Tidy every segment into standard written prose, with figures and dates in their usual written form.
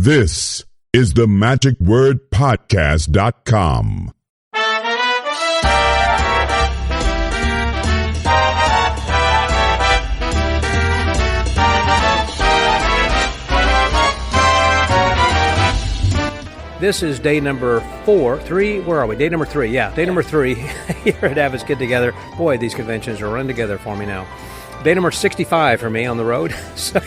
This is the magicwordpodcast.com. This is day number 3. Where are we? Day number 3. Yeah, day number 3 here at Abbott's Get Together. Boy, these conventions are running together for me now. Day number 65 for me on the road. So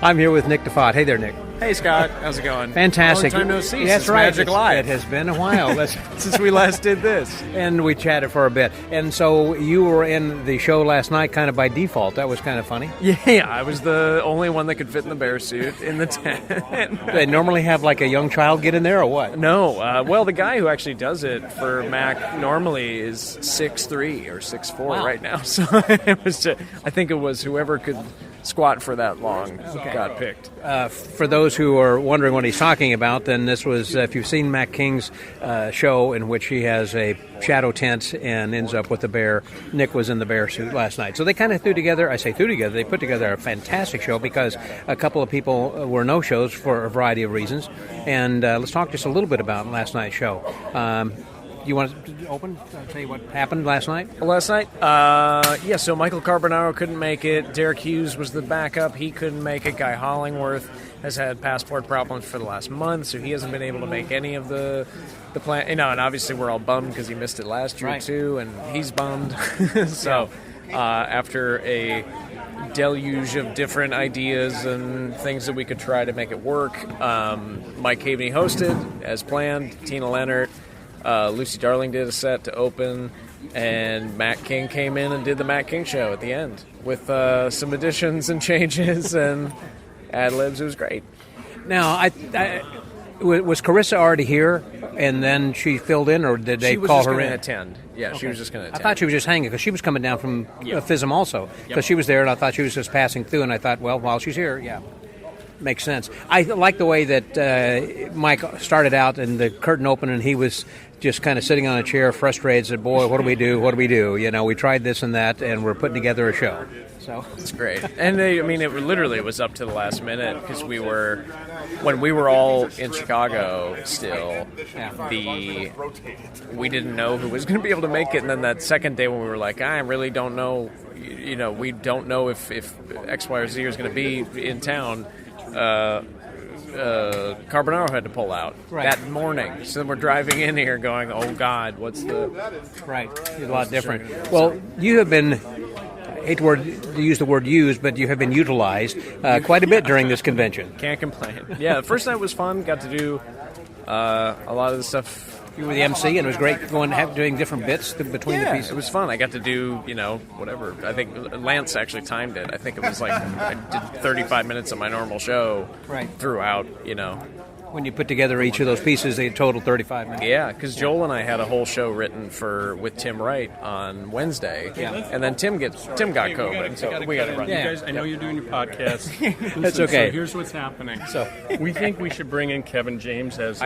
I'm here with Nick Diffatte. Hey there, Nick. Hey, Scott. How's it going? Fantastic. Long time no see. That's Since right. Magic Live. It has been a while. Since we last did this. And we chatted for a bit. And so you were in the show last night kind of by default. That was kind of funny. Yeah, I was the only one that could fit in the bear suit in the tent. They normally have like a young child get in there or what? No. Well, the guy who actually does it for Mac normally is 6'3" or 6'4" right now. So it was I think it was whoever could squat for that long got picked. For those who are wondering what he's talking about, then this was, if you've seen Mac King's show in which he has a shadow tent and ends up with the bear, Nick was in the bear suit last night. So they kind of they put together a fantastic show because a couple of people were no-shows for a variety of reasons. And let's talk just a little bit about last night's show. You want to open? Tell you what happened last night? So Michael Carbonaro couldn't make it. Derek Hughes was the backup. He couldn't make it. Guy Hollingworth has had passport problems for the last month, so he hasn't been able to make any of the plan. And obviously we're all bummed because he missed it last year too, and he's bummed. So after a deluge of different ideas and things that we could try to make it work, Mike Caveney hosted as planned. Tina Leonard. Lucy Darling did a set to open, and Matt King came in and did the Matt King show at the end with some additions and changes and ad-libs. It was great. Now, was Carissa already here, and then she filled in, or did they call her in? Attend. Yeah, okay. She was just going to attend. I thought she was just hanging, because she was coming down from FISM also, because she was there, and I thought she was just passing through, and I thought, well, while she's here, makes sense. I like the way that Mike started out and the curtain opened and he was just kind of sitting on a chair, frustrated, said, boy, what do we do? What do we do? We tried this and that, and we're putting together a show. So it's great. And it literally was up to the last minute because when we were all in Chicago still, we didn't know who was going to be able to make it. And then that second day when we were like, I really don't know, we don't know if X, Y, or Z is going to be in town. Carbonaro had to pull out that morning. So we're driving in here going, oh, God, what's the... Right, it's a lot different. Well, you have been, I hate to use the word used, but you have been utilized quite a bit during this convention. Can't complain. Yeah, the first night was fun. Got to do a lot of the stuff. You were the MC, and it was great doing different bits between the pieces. It was fun. I got to do, whatever. I think Lance actually timed it. I think it was like I did 35 minutes of my normal show throughout, When you put together each of those pieces, they totaled 35 minutes. Yeah, because Joel and I had a whole show written with Tim Wright on Wednesday, and then Tim got COVID, so we got to run. You guys, I know you're doing your podcast. That's okay. So here's what's happening. So we think we should bring in Kevin James as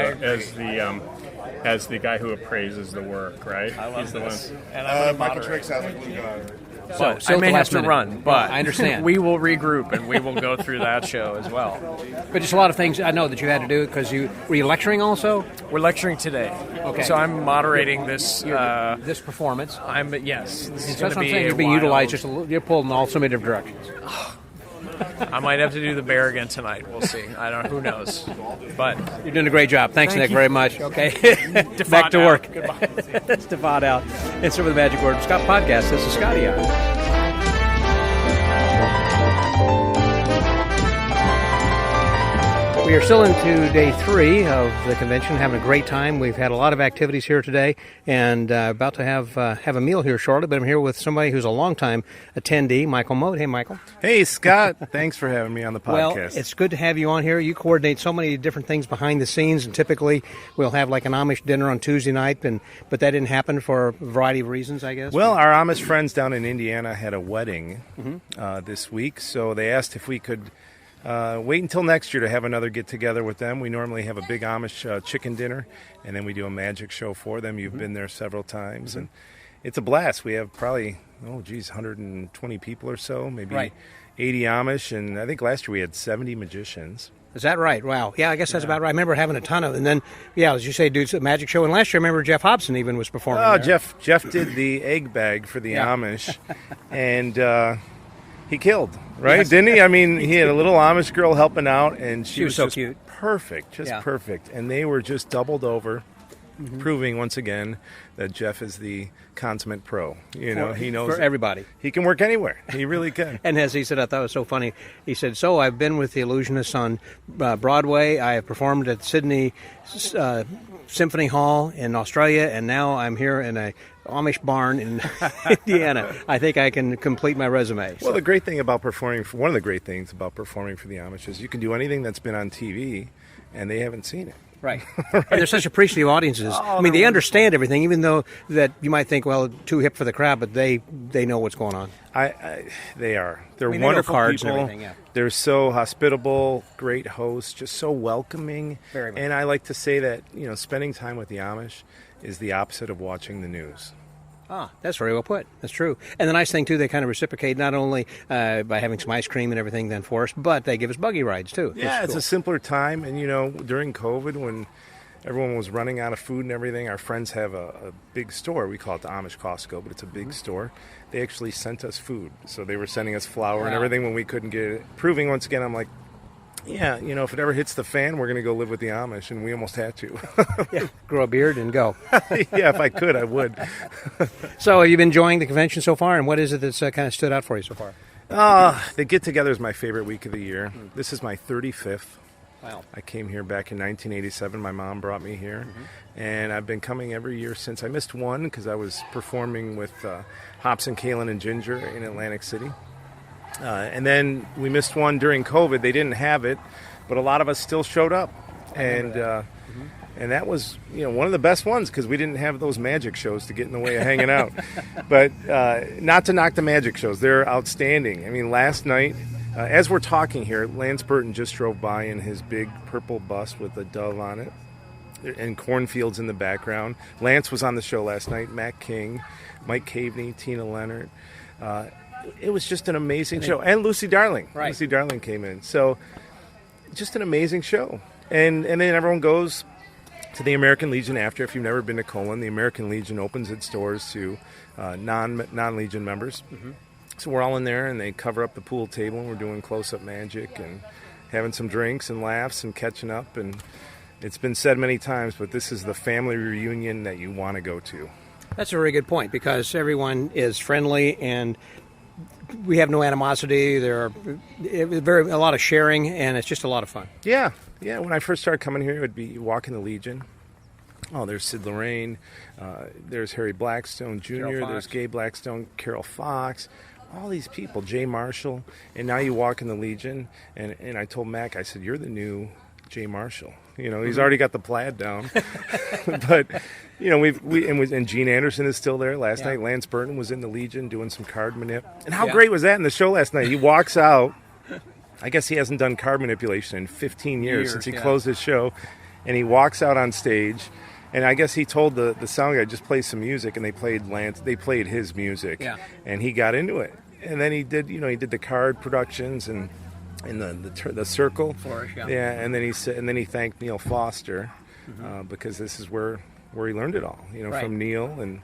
the guy who appraises the work, right? I love this. And I'm Michael Trix has a blue guy. So I may have to run, but I understand. We will regroup and we will go through that show as well. But just a lot of things I know that you had to do because were you lecturing also? We're lecturing today. Okay. So I'm moderating this this performance. This is going to be you're being utilized. You're pulled in all so many different directions. I might have to do the bear again tonight. We'll see. Who knows? But you're doing a great job. Thanks, Nick, very much. Okay. Back to work. Goodbye. That's Diffatte out. It's over the Magic Word Scott podcast. This is Scotty out. We are still into day 3 of the convention, having a great time. We've had a lot of activities here today, and about to have a meal here shortly. But I'm here with somebody who's a longtime attendee, Michael Mote. Hey, Michael. Hey, Scott. Thanks for having me on the podcast. Well, it's good to have you on here. You coordinate so many different things behind the scenes, and typically we'll have like an Amish dinner on Tuesday night, but that didn't happen for a variety of reasons, I guess. Well, our Amish friends down in Indiana had a wedding this week, so they asked if we could wait until next year to have another get-together with them. We normally have a big Amish chicken dinner, and then we do a magic show for them. You've been there several times, and it's a blast. We have probably, 120 people or so, maybe 80 Amish, and I think last year we had 70 magicians. Is that right? Wow. Yeah, I guess that's about right. I remember having a ton of, and then, as you say, dude's a magic show. And last year, I remember Jeff Hobson even was performing. Oh, there. Jeff did the egg bag for the Amish, and he killed, right? Yes. Didn't he? I mean, he had a little Amish girl helping out, and she was so just cute. Perfect, perfect. And they were just doubled over, proving once again that Jeff is the consummate pro. He knows for everybody. He can work anywhere. He really can. And as he said, I thought it was so funny. He said, "So I've been with the Illusionists on Broadway. I have performed at Sydney Symphony Hall in Australia, and now I'm here in a Amish barn in Indiana. I think I can complete my resume." Well, the great thing about one of the great things about performing for the Amish is you can do anything that's been on TV, and they haven't seen it. Right. And they're such appreciative audiences. I mean, they understand everything, even though that you might think, well, too hip for the crowd, but they know what's going on. They are. They're they wonderful cards people. And everything, yeah. They're so hospitable, great hosts, just so welcoming. Very much. And I like to say that, spending time with the Amish is the opposite of watching the news. That's very well put. That's true. And the nice thing, too, they kind of reciprocate not only by having some ice cream and everything then for us, but they give us buggy rides, too. Yeah, it's a simpler time. And, during COVID, when everyone was running out of food and everything, our friends have a big store. We call it the Amish Costco, but it's a big store. They actually sent us food. So they were sending us flour and everything when we couldn't get it. Proving, once again, I'm like, if it ever hits the fan, we're going to go live with the Amish, and we almost had to. Grow a beard and go. Yeah, if I could, I would. So you've been enjoying the convention so far, and what is it that's kind of stood out for you so far? The get-together is my favorite week of the year. This is my 35th. Wow. I came here back in 1987. My mom brought me here, and I've been coming every year since. I missed one because I was performing with Hobson, Kalen, and Ginger in Atlantic City. And then we missed one during COVID. They didn't have it, but a lot of us still showed up. And that was, one of the best ones because we didn't have those magic shows to get in the way of hanging out. But not to knock the magic shows. They're outstanding. I mean, last night, as we're talking here, Lance Burton just drove by in his big purple bus with a dove on it and cornfields in the background. Lance was on the show last night. Matt King, Mike Caveney, Tina Leonard. It was just an amazing show. And Lucy Darling. Right. Lucy Darling came in. So just an amazing show. And then everyone goes to the American Legion after. If you've never been to Colon, the American Legion opens its doors to non-Legion members. So we're all in there, and they cover up the pool table, and we're doing close-up magic and having some drinks and laughs and catching up. And it's been said many times, but this is the family reunion that you want to go to. That's a very good point because everyone is friendly and we have no animosity. There are a lot of sharing, and it's just a lot of fun. Yeah. When I first started coming here, it would be walking the Legion. Oh, there's Sid Lorraine. There's Harry Blackstone Jr. There's Gay Blackstone, Carol Fox. All these people, Jay Marshall. And now you walk in the Legion, and I told Mac, I said, you're the new Jay Marshall. He's already got the plaid down. But, and Gene Anderson is still there. Last night, Lance Burton was in the Legion doing some card manip. And how great was that in the show last night? He walks out. I guess he hasn't done card manipulation in 15 years since he closed his show. And he walks out on stage. And I guess he told the sound guy, just play some music. And they played his music. Yeah. And he got into it. And then he did the card productions and the circle. Flourish, and then he thanked Neil Foster because this is where he learned it all. From Neil, and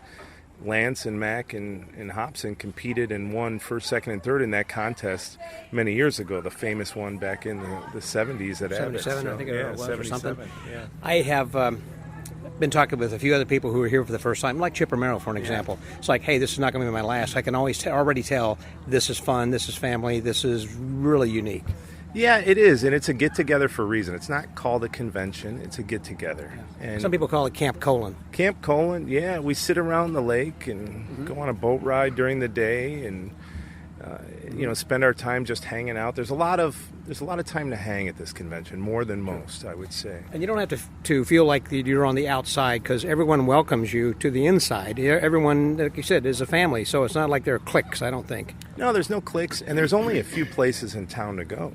Lance and Mac and Hobson competed and won first, second, and third in that contest many years ago. The famous one back in the 70s at Abbott. 77, I think it was, or something. Yeah. I have been talking with a few other people who are here for the first time, like Chip Romero, for an example. It's like, hey, this is not going to be my last. I can always already tell this is fun, this is family, this is really unique. Yeah, it is, and it's a get-together for a reason. It's not called a convention, it's a get-together. Yeah. And some people call it Camp Colon. Camp Colon, yeah. We sit around the lake and go on a boat ride during the day and, spend our time just hanging out. There's a lot of time to hang at this convention, more than most, I would say. And you don't have to feel like you're on the outside because everyone welcomes you to the inside. Everyone, like you said, is a family, so it's not like there are cliques, I don't think. No, there's no cliques, and there's only a few places in town to go.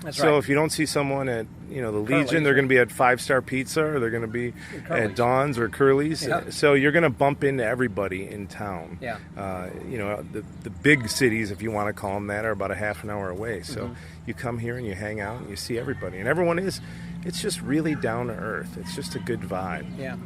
That's so right. if you don't see someone at the Legion, they're going to be at 5-Star Pizza, or they're going to be at Dawn's or Curly's. Yeah. So you're going to bump into everybody in town. Yeah. The big cities, if you want to call them that, are about a half an hour away. So you come here and you hang out and you see everybody, and everyone it's just really down to earth. It's just a good vibe. Yeah.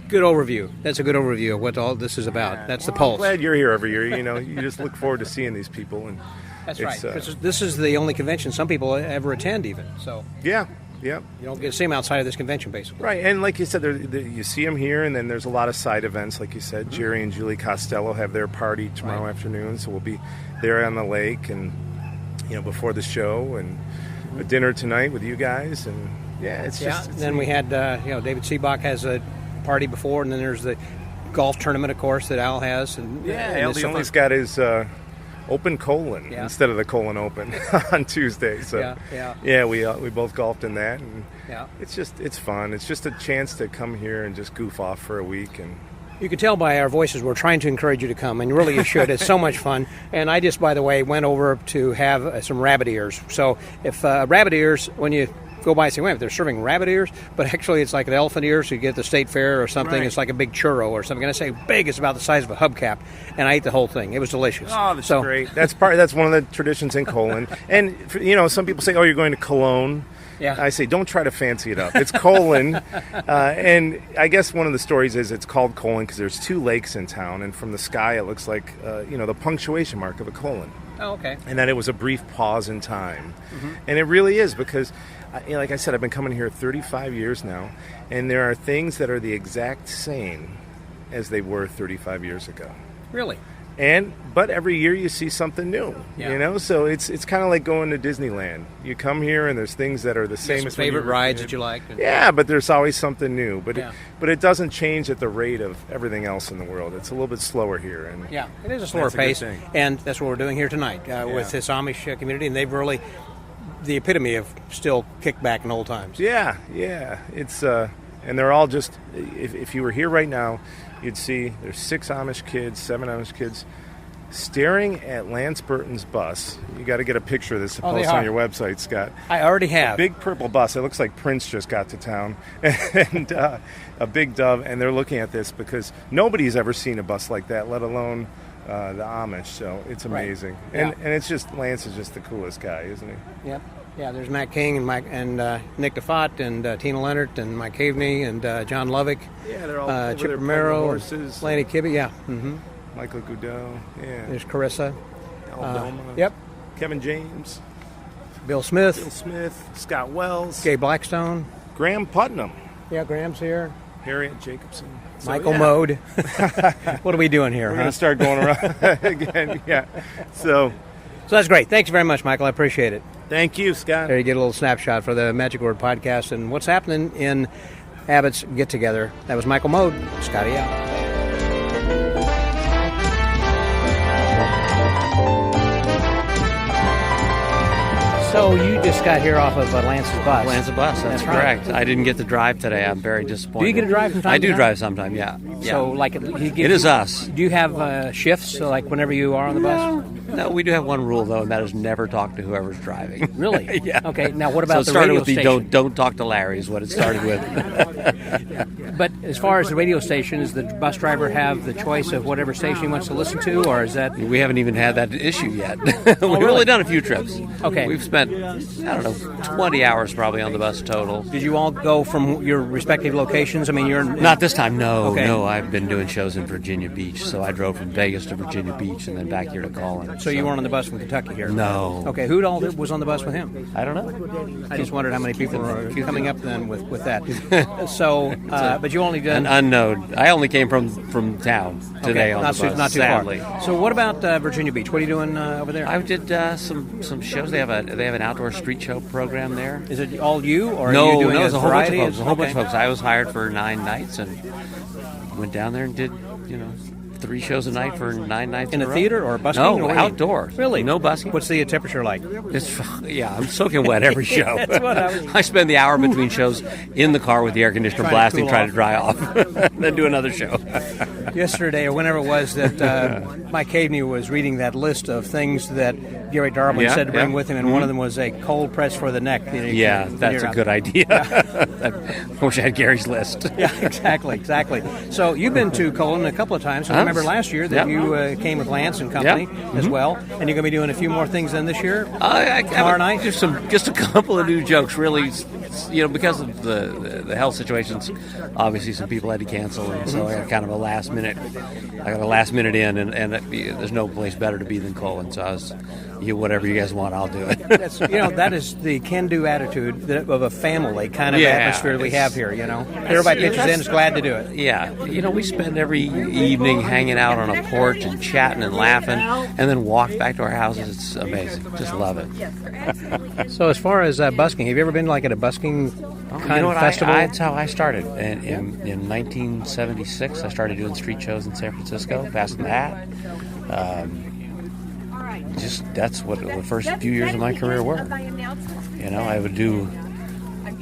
Good overview. That's a good overview of what all this is about. That's the pulse. I'm glad you're here every year. You just look forward to seeing these people. And That's right. This is the only convention some people ever attend, even. So yeah. You don't get to see them outside of this convention, basically. Right, and like you said, you see them here, and then there's a lot of side events. Like you said, Jerry and Julie Costello have their party tomorrow afternoon, so we'll be there on the lake, and before the show, and a dinner tonight with you guys, and it's just. Then we had David Seabach has a party before, and then there's the golf tournament, of course, that Al has, and Al the only's got his Open Colon instead of the Colon Open on Tuesday. So we both golfed in that, and it's fun. It's just a chance to come here and just goof off for a week. And you can tell by our voices we're trying to encourage you to come, and really you should. It's so much fun. And I just, by the way, went over to have some rabbit ears. So if rabbit ears, when you go by and say, wait, they're serving rabbit ears, but actually it's like an elephant ear, so you get the state fair or something. Right. It's like a big churro or something. And I say big, it's about the size of a hubcap, and I ate the whole thing. It was delicious. Oh, that's great. That's one of the traditions in Colon. And some people say, oh, you're going to Cologne. Yeah. I say, don't try to fancy it up. It's Colon. And I guess one of the stories is it's called Colon because there's 2 lakes in town, and from the sky it looks like the punctuation mark of a colon. Oh, okay. And that it was a brief pause in time. And it really is, because like I said, I've been coming here 35 years now, and there are things that are the exact same as they were 35 years ago. Really? But every year you see something new, so it's kind of like going to Disneyland. You come here and there's things that are the same as favorite rides that you like. Yeah, but there's always something new. But it doesn't change at the rate of everything else in the world. It's a little bit slower here. And it is a slower pace, and that's what we're doing here tonight with this Amish community, and they've really the epitome of still kicked back in old times. Yeah, it's and they're all just. If you were here right now, you'd see there's 7 Amish kids, staring at Lance Burton's bus. You got to get a picture of this to post on your website, Scott. I already have. A big purple bus. It looks like Prince just got to town, and a big dove. And they're looking at this because nobody's ever seen a bus like that, let alone the Amish. So it's amazing. Right. And it's just Lance is just the coolest guy, isn't he? Yep. Yeah, there's Matt King and Nick Diffatte and Tina Leonard and Mike Caveney and John Lovick. Yeah, they're all Chip Romero, Lanny Kibbe. Yeah. Michael Goudeau. Yeah. There's Carissa. Aldoma. Yep. Kevin James. Bill Smith. Scott Wells. Gay Blackstone. Graham Putnam. Yeah, Graham's here. Harriet Jacobson. Michael Mode. What are we doing here? We're going to start going around again. Yeah. So that's great. Thanks very much, Michael. I appreciate it. Thank you, Scott. There you get a little snapshot for the Magic Word podcast and what's happening in Abbott's get-together. That was Michael Mode. Scotty out. So you just got here off of Lance's bus. Lance's bus, that's correct. Right. I didn't get to drive today. I'm very disappointed. Do you get to drive from time to time? I do drive sometime, yeah. So, like, it is us. Do you have shifts, so like whenever you are on the bus? No, we do have one rule, though, and that is never talk to whoever's driving. Really? Yeah. Okay, now what about the radio station? So don't talk to Larry is what it started with. But as far as the radio station, does the bus driver have the choice of whatever station he wants to listen to, or is that... We haven't even had that issue yet. We've only done a few trips. Okay. We've spent, 20 hours probably on the bus total. Did you all go from your respective locations? I mean, you're... Not this time, no. Okay. No, I've been doing shows in Virginia Beach, so I drove from Vegas to Virginia Beach and then back here to Colin. So you weren't on the bus from Kentucky here? No. Okay, who all was on the bus with him? I don't know. I just wondered how many people were coming up then with that. So, but you only did... An unknown. I only came from town today on the bus, not too sadly. Far. So what about Virginia Beach? What are you doing over there? I did some shows. They have an outdoor street show program there. Is it all you, or no, are you doing it's a whole bunch of folks. Okay. A whole bunch of folks. I was hired for 9 nights and went down there and did 3 shows a night for 9 nights in a a theater or busking? No, outdoors. Really? No busking. What's the temperature like? I'm soaking wet every show. That's what I spend the hour between shows in the car with the air conditioner blasting, trying to dry off, then do another show. Yesterday, or whenever it was, that Mike Caveney was reading that list of things that Gary Darwin said to bring with him, and one of Mm-hmm. them was a cold press for the neck. That's a good idea. I wish I had Gary's list. Yeah, exactly. So you've been to Colon a couple of times. I remember last year that you came with Lance and company as well, and you're going to be doing a few more things then this year. Tomorrow night, just a couple of new jokes. Really, because of the health situations, obviously some people had to cancel, and so I got kind of a last minute. I got a last minute in, and there's no place better to be than Colon. So I was, whatever you guys want, I'll do it. that is the can-do attitude of a family kind of atmosphere we have here. Everybody pitches in, is glad to do it. Yeah, we spend every evening hanging out on a porch and chatting and laughing, and then walk back to our houses. It's amazing. Just love it. So as far as busking, have you ever been at a busking kind of festival? That's how I started. In 1976, I started doing street shows in San Francisco, passing the hat. That's what the first few years of my career were. I would do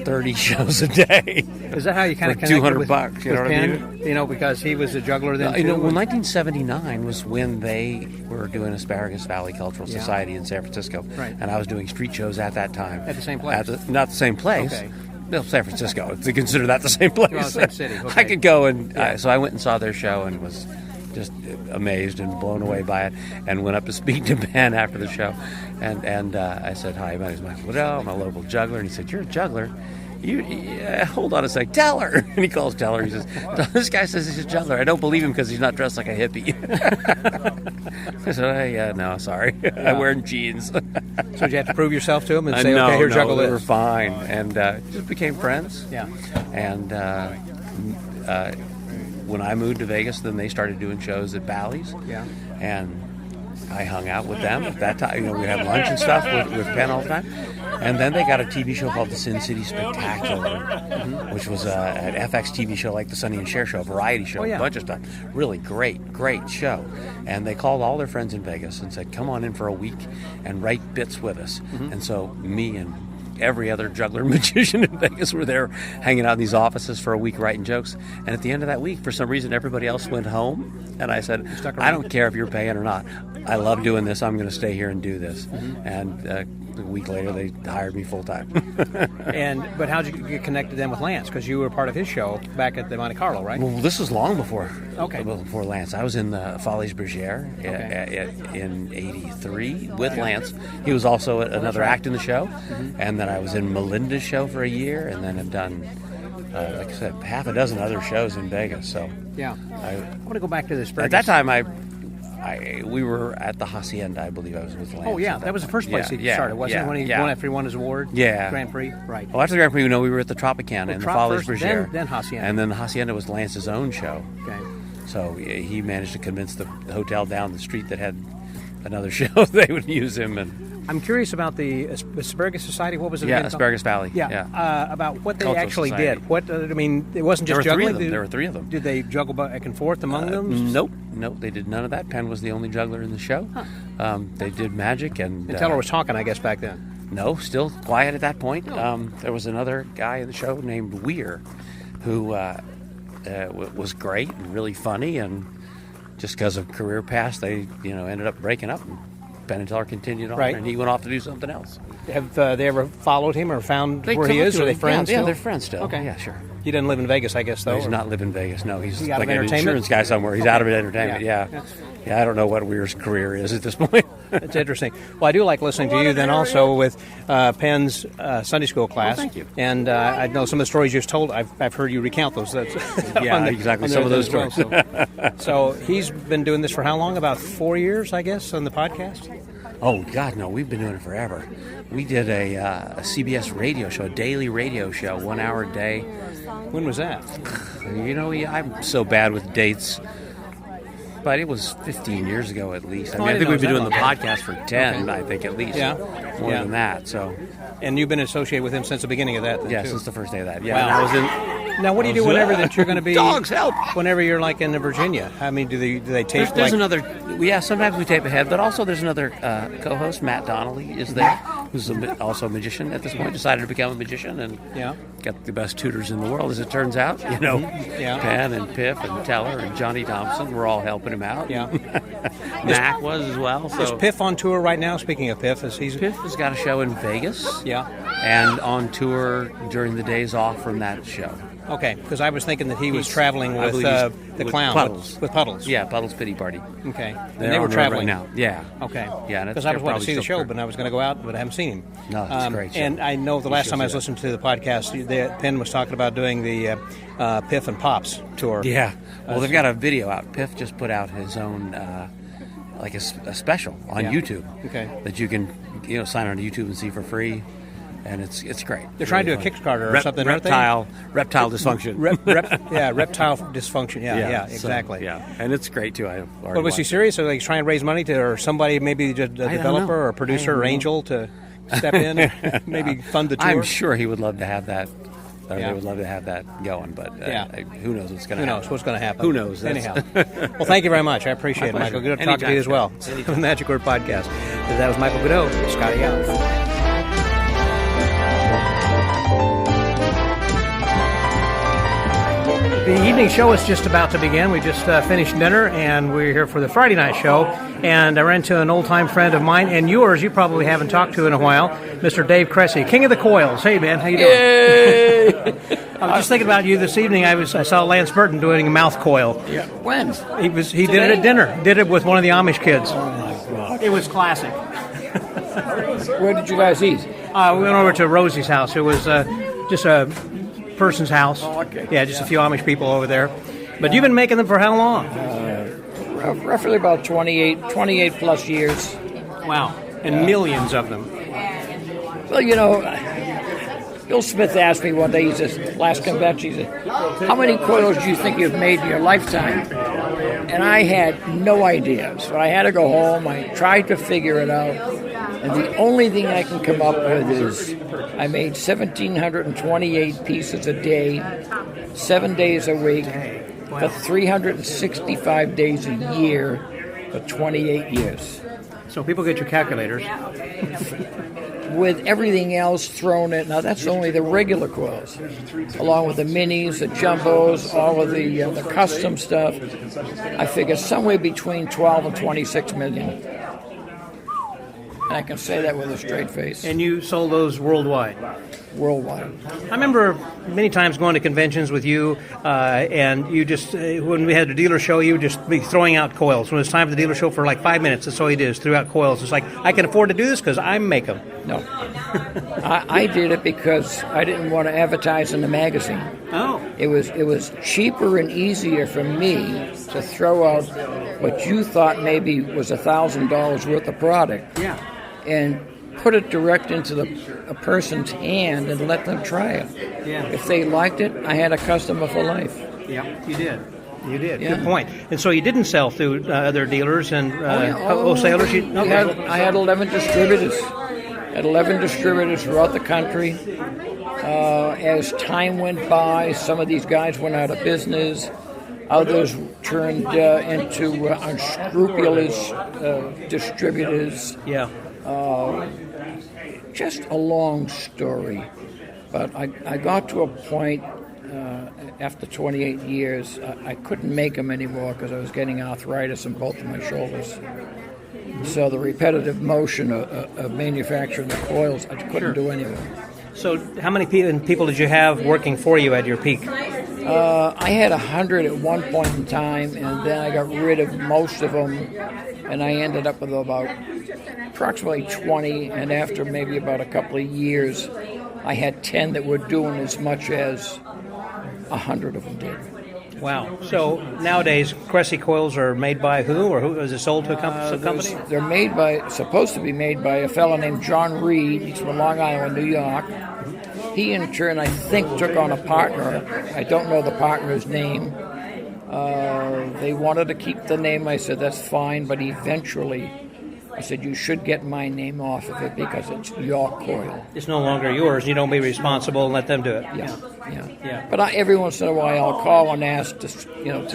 30 shows a day. Is that how you kind of connected with $200? You know what Penn? I mean? Because he was a juggler then too. 1979 was when they were doing Asparagus Valley Cultural Society in San Francisco, right. And I was doing street shows at that time. At the same place? Not the same place. Okay. No, San Francisco. If they consider that the same place. Well, same city. Okay. I could go and so I went and saw their show and was just amazed and blown away by it, and went up to speak to Ben after the show, and I said, "Hi, my name is Michael Goudeau. I'm a local juggler." And he said, "You're a juggler? Hold on a sec, Teller." And he calls Teller. He says, "This guy says he's a juggler. I don't believe him because he's not dressed like a hippie." I said, "No, sorry. I'm wearing jeans." So did you have to prove yourself to him and say, "Okay, here, juggle this"? We were fine, and just became friends. Yeah. And when I moved to Vegas, then they started doing shows at Bally's. Yeah. And I hung out with them at that time. We had lunch and stuff with Penn all the time. And then they got a TV show called the Sin City Spectacular, which was an FX TV show like the Sonny and Cher show, a variety show, a bunch of stuff. Really great show. And they called all their friends in Vegas and said, "Come on in for a week and write bits with us." And so me and every other juggler magician in Vegas were there hanging out in these offices for a week writing jokes. And at the end of that week, for some reason, everybody else went home. And I said, "I don't care if you're paying or not. I love doing this. I'm going to stay here and do this." And a week later, they hired me full time. But how did you get connected then with Lance? Because you were part of his show back at the Monte Carlo, right? Well, this was long before. Okay. Before Lance, I was in the Folies Bergère in '83 with Lance. He was also another act in the show, and then I was in Melinda's show for a year, and then have done, like I said, half a dozen other shows in Vegas. So yeah, I want to go back to this. At that time, we were at the Hacienda, I believe. I was with Lance. Oh yeah, that was the first place he started, wasn't it? When he won after he won his award. Yeah. Grand Prix, right? Well, after the Grand Prix, we were at the Tropicana in the Folies Bergère. Then Hacienda. And then the Hacienda was Lance's own show. Okay. So he managed to convince the hotel down the street that had another show they would use him. And I'm curious about the Asparagus Society. What was it? Yeah, Asparagus Valley. Yeah. About what they Cultural actually Society. did. What it wasn't just juggling. There were three of them. Did they juggle back and forth among them? Nope, they did none of that. Penn was the only juggler in the show. Huh. They did magic and Teller was talking, I guess, back then. No, still quiet at that point. There was another guy in the show named Weir, who was great and really funny, and just because of career paths, they ended up breaking up. And Penn and Teller continued on, and he went off to do something else. Have they ever followed him or found where he is? Are they friends? Yeah, still? they're friends still. Okay, yeah, sure. He doesn't live in Vegas, I guess, though. No, he's not live in Vegas. No, he's out like of an entertainment? insurance guy somewhere. He's out of entertainment. Yeah. I don't know what Weir's career is at this point. It's interesting. Well, I do like listening to you then also with Penn's Sunday school class. Thank you. And I know some of the stories you've told. I've heard you recount those. Exactly. Some of those stories. So he's been doing this for how long? About 4 years, I guess, on the podcast? Oh, God, no. We've been doing it forever. We did a CBS radio show, a daily radio show, 1 hour a day. When was that? I'm so bad with dates. But it was 15 years ago at least. I think we've been doing the podcast for 10, I think, at least. Yeah. More than that. So. And you've been associated with him since the beginning of that, then, yeah, too. since the first day of that. Yeah. Wow. And I was now, what do you do whenever that you're going to be... Dogs, help! Whenever you're, like, in Virginia? I mean, do they tape, there's another... Yeah, sometimes we tape ahead, but also there's another co-host, Matt Donnelly, is there. who's also a magician at this point, decided to become a magician and got the best tutors in the world, as it turns out. Penn and Piff and Teller and Johnny Thompson were all helping him out. Yeah. Mac was as well. So. Is Piff on tour right now? Speaking of Piff, Piff has got a show in Vegas. Yeah. And on tour during the days off from that show. Okay, because I was thinking that he was traveling with the clown. Puddles. With Puddles. Yeah, Puddles Pity Party. Okay. And they were traveling right now. Yeah. Okay. Yeah, because I was wanting to see the show, but I was going to go out, but I haven't seen him. No, it's great. And I know the last time I was listening to the podcast, Penn was talking about doing the Piff and Pops tour. Yeah. Well, they've got a video out. Piff just put out his own, like a special on YouTube. Okay. That you can, sign on to YouTube and see for free. And it's great. They're trying to do a Kickstarter or something, aren't they? Reptile dysfunction. Reptile dysfunction. Yeah, exactly. So, and it's great too. But was he serious? Or like trying to raise money or somebody, maybe a developer or a producer or angel to step in and maybe fund the tour? I'm sure he would love to have that. They would love to have that going, but who knows what's going to happen? Who knows what's going to happen? Who knows? Anyhow. Well, thank you very much. I appreciate it, Michael. Good to talk to you as well. The Magic Word Podcast. That was Michael Goudeau. Scotty out. The evening show is just about to begin. We just finished dinner, and we're here for the Friday night show. And I ran into an old-time friend of mine, and yours, you probably haven't talked to in a while, Mr. Dave Cresey, King of the Coils. Hey, man, how you doing? Yay! I was just thinking about you this evening. I saw Lance Burton doing a mouth coil. Yeah. When? He did it at dinner. Did it with one of the Amish kids. Oh, my God. It was classic. Where did you guys eat? We went over to Rosie's house. It was just a person's house. Oh, okay. Yeah, just a few Amish people over there. But you've been making them for how long? Roughly about 28 plus years. Wow. And millions of them. Well, Bill Smith asked me one day, he says, last convention, he said, how many coils do you think you've made in your lifetime? And I had no idea. So I had to go home. I tried to figure it out. And the only thing I can come up with is I made 1,728 pieces a day, 7 days a week, for 365 days a year for 28 years. So people get your calculators. With everything else thrown in. Now, that's only the regular coils, along with the minis, the jumbos, all of the custom stuff. I figure somewhere between 12 and 26 million. And I can say that with a straight face. And you sold those worldwide? Worldwide. I remember many times going to conventions with you, and you just, when we had the dealer show, you would just be throwing out coils. When it's time for the dealer show for like 5 minutes, that's all you did is threw out coils. It's like, I can afford to do this because I make them. No. I did it because I didn't want to advertise in the magazine. Oh. It was cheaper and easier for me to throw out what you thought maybe was $1,000 worth of product. Yeah. And put it direct into a person's hand and let them try it. Yeah. If they liked it, I had a customer for life. Yeah, you did. You did. Yeah. Good point. And so you didn't sell through other dealers and wholesalers? I had 11 distributors. Had 11 distributors throughout the country. As time went by, some of these guys went out of business. Others turned into unscrupulous distributors. Yeah. Just a long story. But I got to a point after 28 years, I couldn't make them anymore because I was getting arthritis in both of my shoulders. So the repetitive motion of manufacturing the coils, I couldn't do anymore. So how many people did you have working for you at your peak? I had 100 at one point in time, and then I got rid of most of them, and I ended up with about approximately 20, and after maybe about a couple of years, I had 10 that were doing as much as 100 of them did. Wow. So nowadays, Cresey coils are made by who, or who is it sold to a company? They're supposed to be made by a fellow named John Reed. He's from Long Island, New York. He, in turn, I think, took on a partner. I don't know the partner's name. They wanted to keep the name. I said, that's fine, but eventually I said, you should get my name off of it because it's your coil. It's no longer yours. You don't be responsible and let them do it. Yeah. But every once in a while I'll call and ask to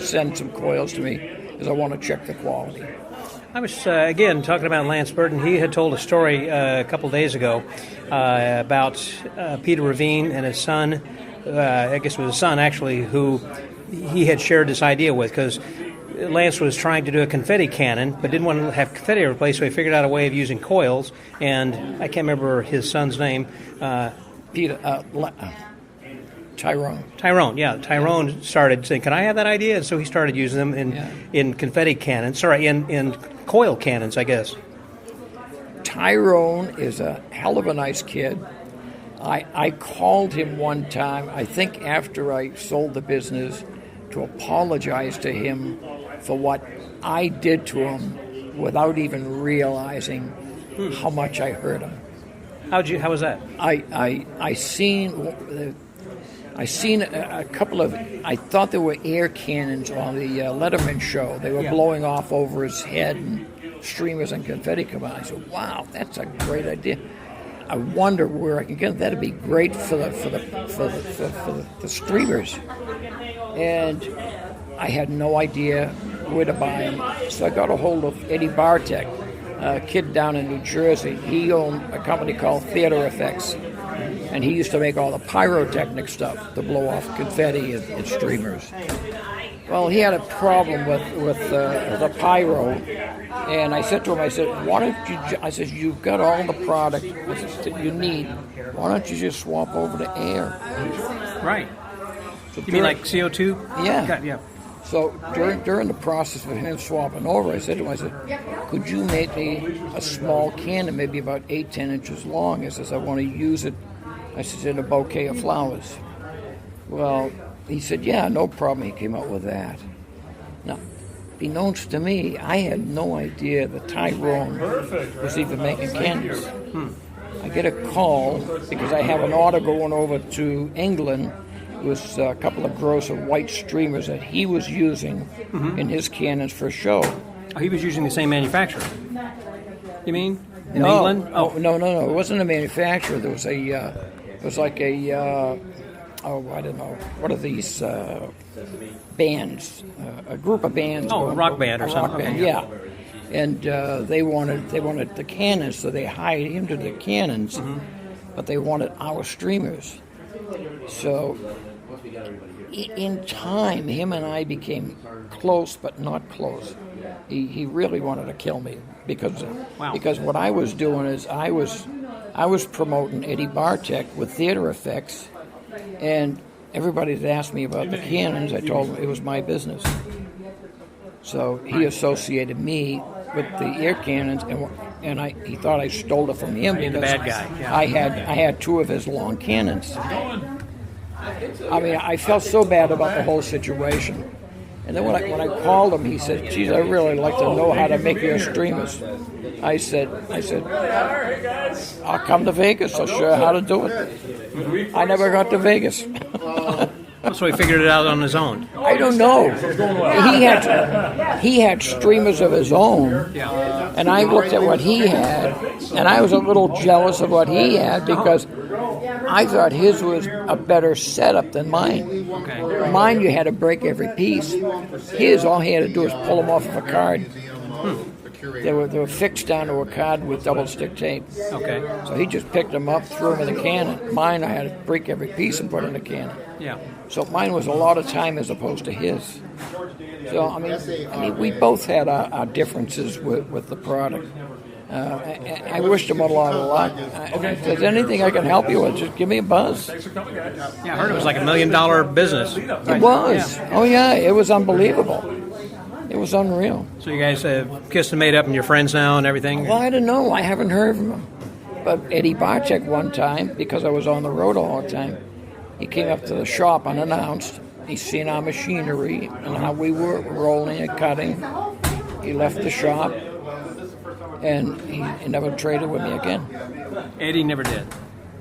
send some coils to me because I want to check the quality. I was, again, talking about Lance Burton. He had told a story a couple days ago about Peter Ravine and his son, I guess it was his son, actually, who he had shared this idea with, because Lance was trying to do a confetti cannon, but didn't want to have confetti every so he figured out a way of using coils, and I can't remember his son's name. Tyrone started saying, "Can I have that idea?" And so he started using them in confetti cannons. In coil cannons, I guess. Tyrone is a hell of a nice kid. I called him one time, I think after I sold the business, to apologize to him for what I did to him without even realizing how much I hurt him. How was that? I seen a couple of, I thought there were air cannons on the Letterman show. They were blowing off over his head and streamers and confetti come out. I said, wow, that's a great idea. I wonder where I can get them. That'd be great for the streamers. And I had no idea where to buy them. So I got a hold of Eddie Bartek, a kid down in New Jersey. He owned a company called Theater Effects. And he used to make all the pyrotechnic stuff to blow off confetti and streamers. Well, he had a problem with the pyro, and I said to him, I said, why don't you? I said, you've got all the product that you need. Why don't you just swap over to air? Right. So you mean like CO2? Yeah. Okay, yeah. So during the process of him swapping over, I said to him, I said, could you make me a small cannon, maybe about 8-10 inches long? I says, I want to use it. I said, in a bouquet of flowers. Well, he said, yeah, no problem. He came up with that. Now, beknownst to me, I had no idea that Tyrone was even making cannons. I get a call because I have an order going over to England with a couple of gross of white streamers that he was using in his cannons for show. Oh, he was using the same manufacturer. You mean in No. England? Oh, no. It wasn't a manufacturer. There was I don't know. What are these bands? A group of bands. Oh, a rock band or something. Rock band, Okay. yeah. And they wanted the cannons, so they hired him to the cannons, but they wanted our streamers. So in time, him and I became close, but not close. He really wanted to kill me because what I was doing is I was promoting Eddie Bartek with Theater Effects, and everybody's asked me about the cannons. I told them it was my business. So he associated me with the air cannons, and he thought I stole it from him because the bad guy. Yeah. I had two of his long cannons. I mean, I felt so bad about the whole situation. And then when I called him, he said, geez, I really like to know how to make your streamers. I said, I'll come to Vegas. I'll show you how to do it. I never got to Vegas. So he figured it out on his own. I don't know. He had streamers of his own, and I looked at what he had, and I was a little jealous of what he had because I thought his was a better setup than mine. Okay. Mine, you had to break every piece. His, all he had to do was pull them off of a card. They were fixed down to a card with double stick tape. Okay. So he just picked them up, threw them in the cannon. Mine, I had to break every piece and put in the cannon. Yeah. So mine was a lot of time as opposed to his. So I mean, we both had our differences with the product. I wished him a lot of luck. If there's anything I can help you with, just give me a buzz. Yeah, I heard it was like $1 million business. It was. Yeah. Oh yeah, it was unbelievable. It was unreal. So you guys have kissed and made up and you're friends now and everything? Well, I don't know. I haven't heard from him. But Eddie Bartek one time, because I was on the road all the time, he came up to the shop unannounced. He seen our machinery and how we were rolling and cutting. He left the shop, and he never traded with me again. Eddie never did.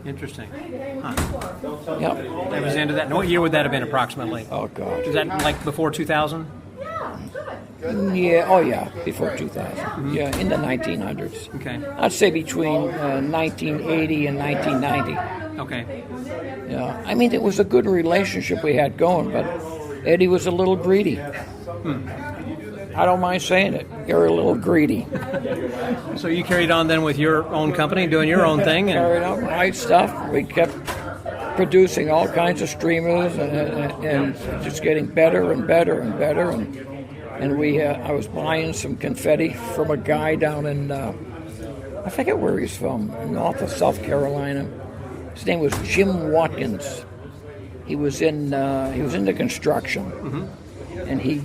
Interesting. Huh. Yep. That was the end of that. And what year would that have been approximately? Oh, God. Is that like before 2000? Yeah, oh yeah, before 2000. Yeah, in the 1900s. Okay. I'd say between 1980 and 1990. Okay. Yeah, I mean, it was a good relationship we had going, but Eddie was a little greedy. I don't mind saying it. You're a little greedy. So you carried on then with your own company, doing your own thing? Carried on right stuff. We kept producing all kinds of streamers and just getting better and better and better. And I was buying some confetti from a guy down in, I forget where he's from, north of South Carolina. His name was Jim Watkins. He was into construction, and he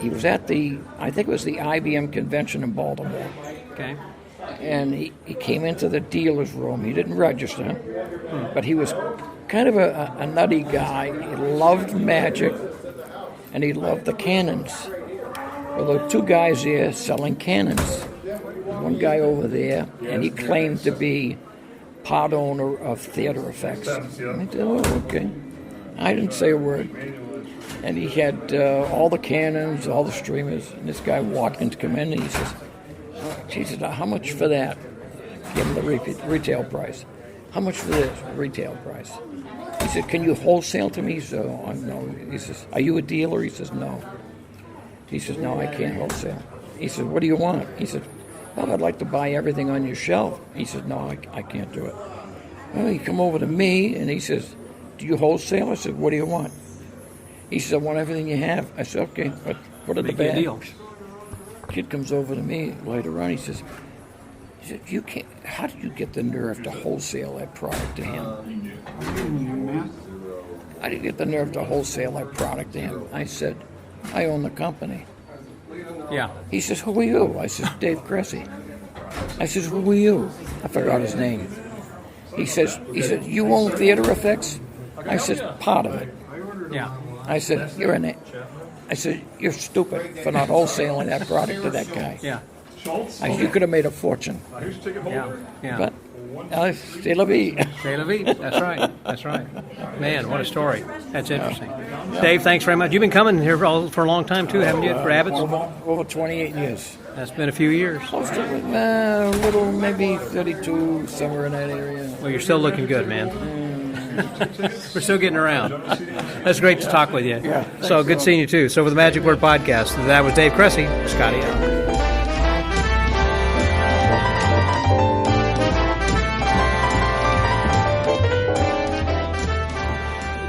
was at I think it was the IBM convention in Baltimore. Okay. And he came into the dealer's room. He didn't register, but he was kind of a nutty guy. He loved magic, and he loved the cannons. Well, there were two guys there selling cannons. One guy over there, and he claimed to be part owner of Theater Effects. I said, oh, okay. I didn't say a word. And he had all the cannons, all the streamers, and this guy Watkins come in, and he says, how much for that? Give him the retail price. How much for this? Retail price. He said, can you wholesale to me? He said, oh, no. He says, are you a dealer? He says, no. He says, no, I can't wholesale. He said, what do you want? He said, well, I'd like to buy everything on your shelf. He said, no, I can't do it. Well, he come over to me, and he says, do you wholesale? I said, what do you want? He said, I want everything you have. I said, okay, but what are the bags? Kid comes over to me later on. He said, you can't. How did you get the nerve to wholesale that product to him? How did you get the nerve to wholesale that product to him? I said, I own the company. Yeah. He says, who are you? I said, Dave Cresey. I says, who are you? I forgot his name. He says, you own Theater Effects? I said, part of it. Yeah. I said, you're in it. I said, you're stupid for not wholesaling that product to that guy. Yeah. You could have made a fortune. Yeah. But, c'est la vie. C'est la vie. That's right. That's right. Man, what a story. That's interesting. Dave, thanks very much. You've been coming here for a long time, too, haven't you, for Abbott's? Over 28 years. That's been a few years. Close to a little, maybe 32, somewhere in that area. Well, you're still looking good, man. We're still getting around. That's great to talk with you. Yeah, so good seeing you, too. So for the Magic Word Podcast, that was Dave Cresey, Scotty out.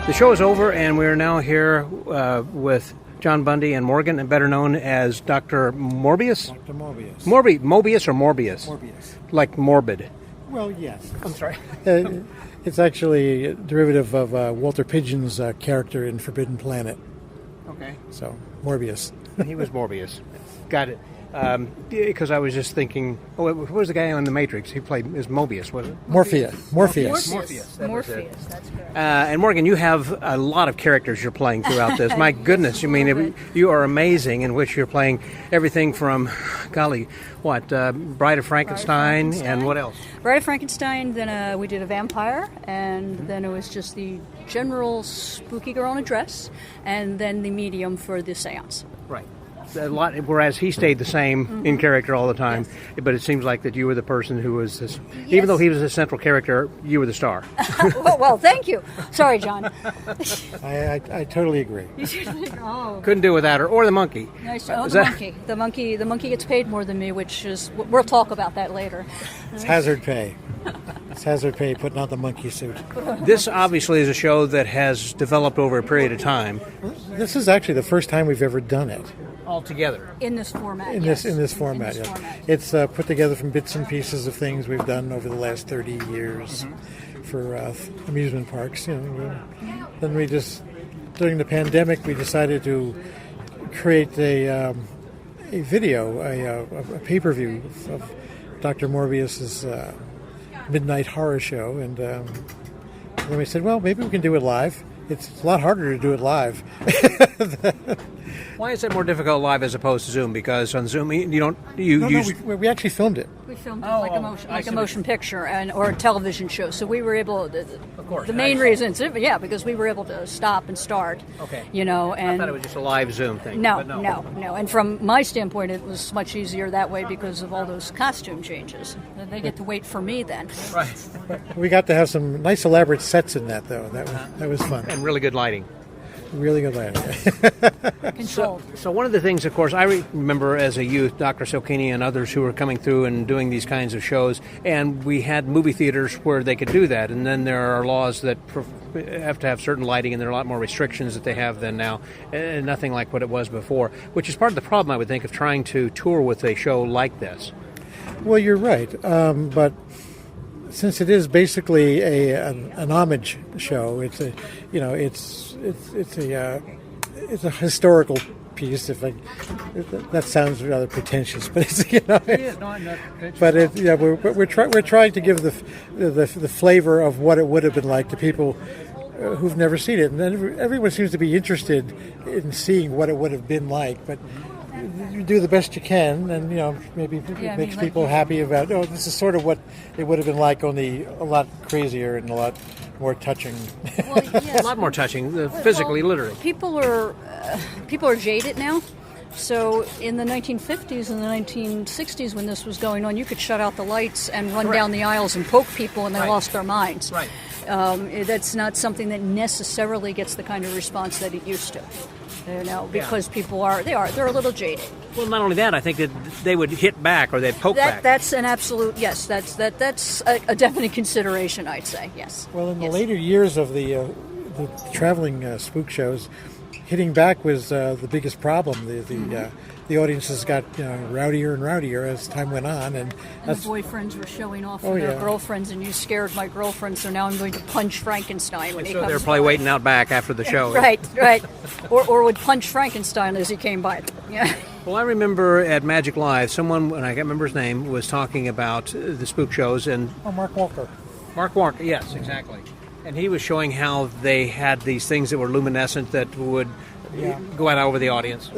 The show is over, and we are now here with John Bundy and Morgan, and better known as Dr. Morbius? Dr. Morbius. Mobius or Morbius? Morbius. Like morbid. Well, yes. I'm sorry. It's actually a derivative of Walter Pidgeon's character in Forbidden Planet. Okay. So, Morbius. He was Morbius. Got it. Because I was just thinking, what was the guy on The Matrix? He played as Mobius, was it? Morpheus. Morpheus, that's correct. And Morgan, you have a lot of characters you're playing throughout this. My goodness, you mean, you are amazing in which you're playing everything from, golly, Bride of Frankenstein, and what else? Bride of Frankenstein, then we did a vampire, and then it was just the general spooky girl in a dress, and then the medium for the seance. Right. A lot, whereas he stayed the same in character all the time, but it seems like that you were the person who was this, even though he was a central character, you were the star. well, thank you. Sorry, John. I totally agree. Couldn't do without her, or the monkey. Nice. Oh, the monkey gets paid more than me, which is, we'll talk about that later. It's hazard pay. It's hazard pay putting on the monkey suit. This obviously is a show that has developed over a period of time. This is actually the first time we've ever done it. All together. In this format, In this format. It's put together from bits and pieces of things we've done over the last 30 years for amusement parks. Then we just, during the pandemic, we decided to create a video, a pay-per-view of Dr. Morbius's midnight horror show, and then we said, well, maybe we can do it live. It's a lot harder to do it live. Why is it more difficult live as opposed to Zoom? Because on Zoom, you don't we actually filmed it. We filmed it like a motion picture or a television show. So we were able to, the main reason, because we were able to stop and start. Okay. And I thought it was just a live Zoom thing. No. And from my standpoint, it was much easier that way because of all those costume changes. They get to wait for me then. Right. We got to have some nice elaborate sets in that, though. That was fun. And really good lighting. Really good lighting. Controlled. So one of the things, of course, I remember as a youth, Dr. Silkini and others who were coming through and doing these kinds of shows, and we had movie theaters where they could do that, and then there are laws that have to have certain lighting, and there are a lot more restrictions that they have than now, and nothing like what it was before, which is part of the problem, I would think, of trying to tour with a show like this. Well, you're right, but since it is basically an homage show, it's a historical piece. That sounds rather pretentious, but it's we're trying to give the flavor of what it would have been like to people who've never seen it, and everyone seems to be interested in seeing what it would have been like, but. You do the best you can, and maybe it makes people happy about. Oh, this is sort of what it would have been like, only a lot crazier and a lot more touching. Well, yes. A lot more touching, physically, literally. People are jaded now. So in the 1950s and the 1960s, when this was going on, you could shut out the lights and run down the aisles and poke people, and they lost their minds. Right. That's not something that necessarily gets the kind of response that it used to. Because people they're a little jaded. Well, not only that, I think that they would hit back or they'd poke back. That's an absolute yes. That's a definite consideration, I'd say. Yes. Well, in the later years of the traveling spook shows, hitting back was the biggest problem. The audiences got rowdier and rowdier as time went on, and the boyfriends were showing off for their girlfriends, and you scared my girlfriend, so now I'm going to punch Frankenstein when he comes. They're probably waiting out back after the show. Right, or would punch Frankenstein as he came by. Yeah. Well, I remember at Magic Live, someone, and I can't remember his name, was talking about the spook shows and. Oh, Mark Walker. Mark Walker, yes, exactly. And he was showing how they had these things that were luminescent that would go out over the audience.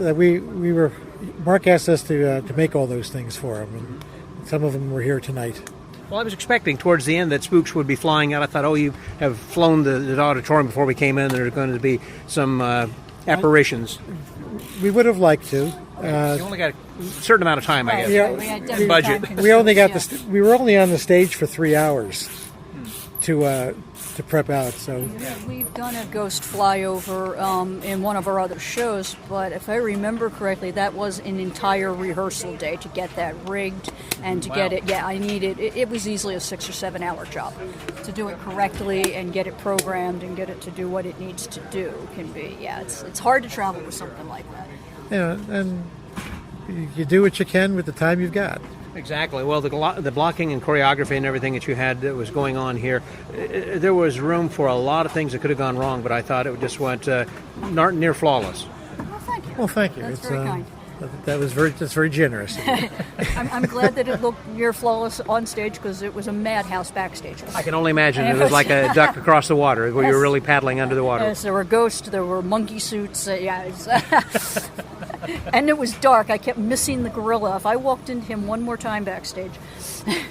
Mark asked us to make all those things for him, and some of them were here tonight. Well, I was expecting towards the end that spooks would be flying out. I thought, you have flown the auditorium before we came in. There are going to be some apparitions. We would have liked to. You only got a certain amount of time, I guess. Yeah, budget. We only got we were only on the stage for 3 hours to prep out. So we've done a ghost flyover in one of our other shows, but if I remember correctly, that was an entire rehearsal day to get that rigged and to get it. Yeah, I needed it was easily a 6 or 7 hour job to do it correctly and get it programmed and get it to do what it needs to do. It's hard to travel with something like that. And you do what you can with the time you've got. Exactly. Well, the blocking and choreography and everything that you had that was going on here, there was room for a lot of things that could have gone wrong, but I thought it just went near flawless. Well, thank you. That's very kind. That's very generous. I'm glad that it looked near flawless on stage because it was a madhouse backstage. I can only imagine it was like a duck across the water where you were really paddling under the water. Yes, there were ghosts, there were monkey suits. And it was dark. I kept missing the gorilla. If I walked into him one more time backstage.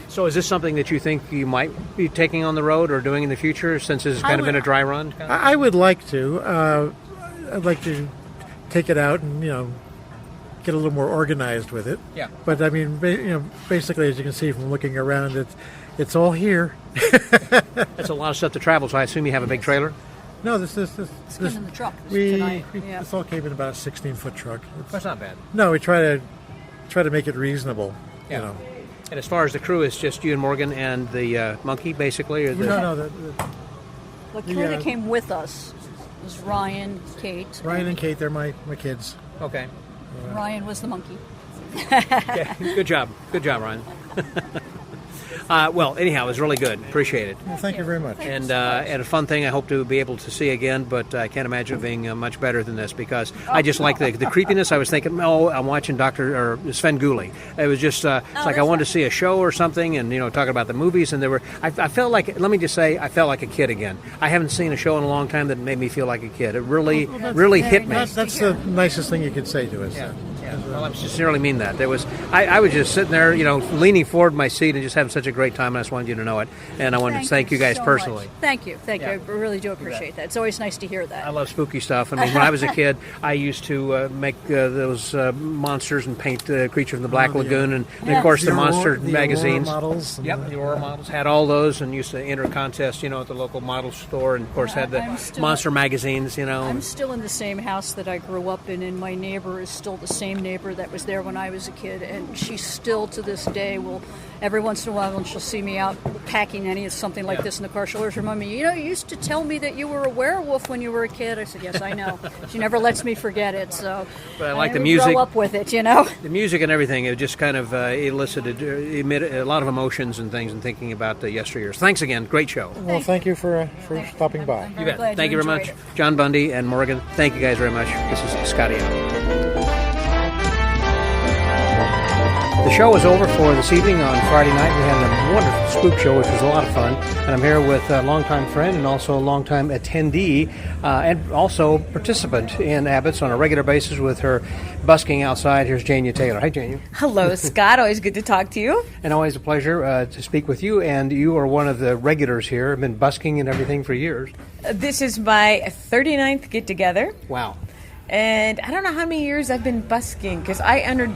So is this something that you think you might be taking on the road or doing in the future since it's kind of been a dry run? I would like to. I'd like to take it out and, get a little more organized with it. Yeah. But, I mean, basically, as you can see from looking around, it's all here. That's a lot of stuff to travel, so I assume you have a big trailer? No, this in the truck. This all came in about a 16-foot truck. That's not bad. No, we try to make it reasonable. Yeah. And as far as the crew, it's just you and Morgan and the monkey, basically, or No. The crew that came with us was Ryan, Kate. Ryan and Kate, they're my kids. Okay. Ryan was the monkey. Yeah, good job, Ryan. Well, anyhow, it was really good. Appreciate it. Well, thank you very much. And a fun thing I hope to be able to see again, but I can't imagine it being much better than this because I just like the creepiness. I was thinking, I'm watching Sven Gulli. It was just it's like I wanted to see a show or something and, talking about the movies. And I felt like, let me just say, I felt like a kid again. I haven't seen a show in a long time that made me feel like a kid. It really hit me. That's the nicest thing you could say to us. Yeah. Well, I sincerely mean that. I was just sitting there, leaning forward in my seat and just having such a great time, and I just wanted you to know it. And I wanted to thank you guys so personally. much. Thank you. I really do appreciate that. It's always nice to hear that. I love spooky stuff. I mean, when I was a kid, I used to make those monsters and paint Creature from the Black Lagoon, and of course the monster magazines. Models. The Aurora models. Had all those and used to enter contests, at the local model store, and of course had the monster magazines, I'm still in the same house that I grew up in, and my neighbor is still the same neighbor that was there when I was a kid, and she still to this day will, every once in a while when she'll see me out packing something like this in the car, she'll always remind me, you used to tell me that you were a werewolf when you were a kid. I said, yes, I know. She never lets me forget it, so but I like the music. Grow up with it, The music and everything, it just kind of emitted a lot of emotions and things, and thinking about the yesteryears. Thanks again. Great show. Well, thank you for stopping by. You bet. Thank you very much. John Bundy and Morgan, thank you guys very much. This is Scotty out. The show is over for this evening. On Friday night, we had a wonderful spook show, which was a lot of fun. And I'm here with a longtime friend and also a longtime attendee and also participant in Abbott's on a regular basis with her busking outside. Here's Jania Taylor. Hi, Jania. Hello, Scott. Always good to talk to you. And always a pleasure to speak with you. And you are one of the regulars here. I've been busking and everything for years. This is my 39th get-together. Wow. And I don't know how many years I've been busking, because I entered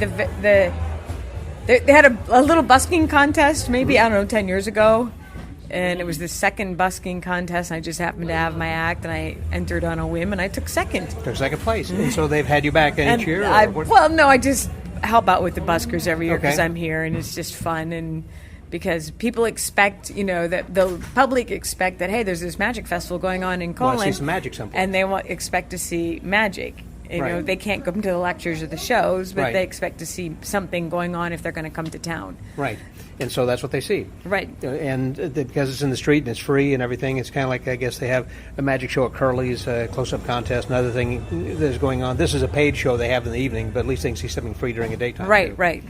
they had a little busking contest, maybe, 10 years ago. And it was the second busking contest. I just happened to have my act, and I entered on a whim, and I took second. Took second place. And so they've had you back each year? No, I just help out with the buskers every year because I'm here, and it's just fun. And because people expect, that the public expect that, hey, there's this magic festival going on in Colin. Want to see some magic someplace. And they expect to see magic. They can't come to the lectures or the shows, but they expect to see something going on if they're going to come to town. Right. And so that's what they see. Right. And because it's in the street and it's free and everything, it's kind of like, I guess, they have a magic show at Curly's, close-up contest, another thing that's going on. This is a paid show they have in the evening, but at least they can see something free during the daytime. Right, right.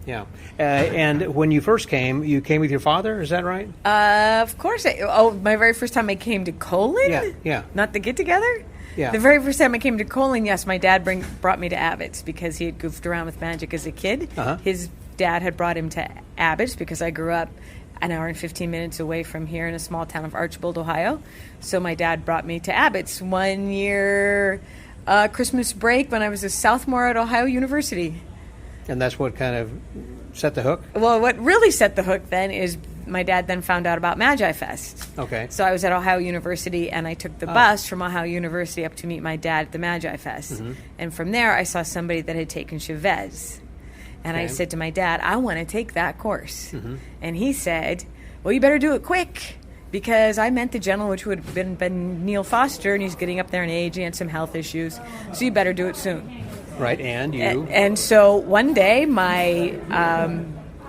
Yeah. And when you first came, you came with your father, is that right? Of course. My very first time I came to Colin? Yeah. Not the get-together? Yeah. The very first time I came to Colin, yes, my dad brought me to Abbott's because he had goofed around with magic as a kid. Uh-huh. His dad had brought him to Abbott's because I grew up an hour and 15 minutes away from here in a small town of Archbold, Ohio. So my dad brought me to Abbott's one year, Christmas break, when I was a sophomore at Ohio University. And that's what kind of set the hook? Well, what really set the hook then is my dad then found out about Magi Fest. Okay. So I was at Ohio University, and I took the bus from Ohio University up to meet my dad at the Magi Fest. Mm-hmm. And from there, I saw somebody that had taken Chavez. And I said to my dad, I want to take that course. Mm-hmm. And he said, well, you better do it quick, because I meant the gentleman, which would have been Neil Foster, and he's getting up there in age, he had some health issues, so you better do it soon. Right, and you? And so one day, my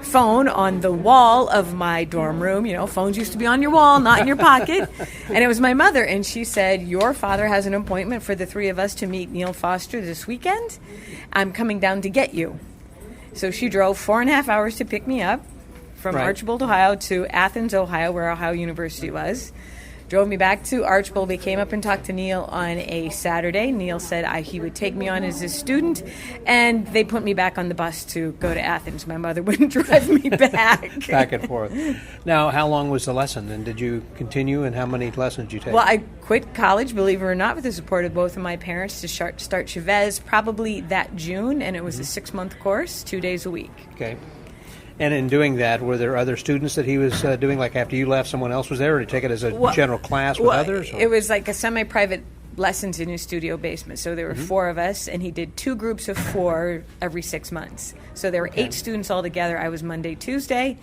phone on the wall of my dorm room, phones used to be on your wall, not in your pocket, and it was my mother, and she said, your father has an appointment for the three of us to meet Neil Foster this weekend. I'm coming down to get you. So she drove 4.5 hours to pick me up from Archbold, Ohio to Athens, Ohio, where Ohio University was. Drove me back to Archbold. We came up and talked to Neil on a Saturday. Neil said he would take me on as a student, and they put me back on the bus to go to Athens. My mother wouldn't drive me back. Back and forth. Now, how long was the lesson, and did you continue, and how many lessons did you take? Well, I quit college, believe it or not, with the support of both of my parents to start Chavez probably that June, and it was a 6-month course, 2 days a week. Okay. And in doing that, were there other students that he was doing, like after you left, someone else was there, or did he take it as a general class with others? Or? It was like a semi-private lessons in his studio basement. So there were 4 of us, and he did 2 groups of 4 every 6 months. So there were 8 students altogether. I was Monday, Tuesday,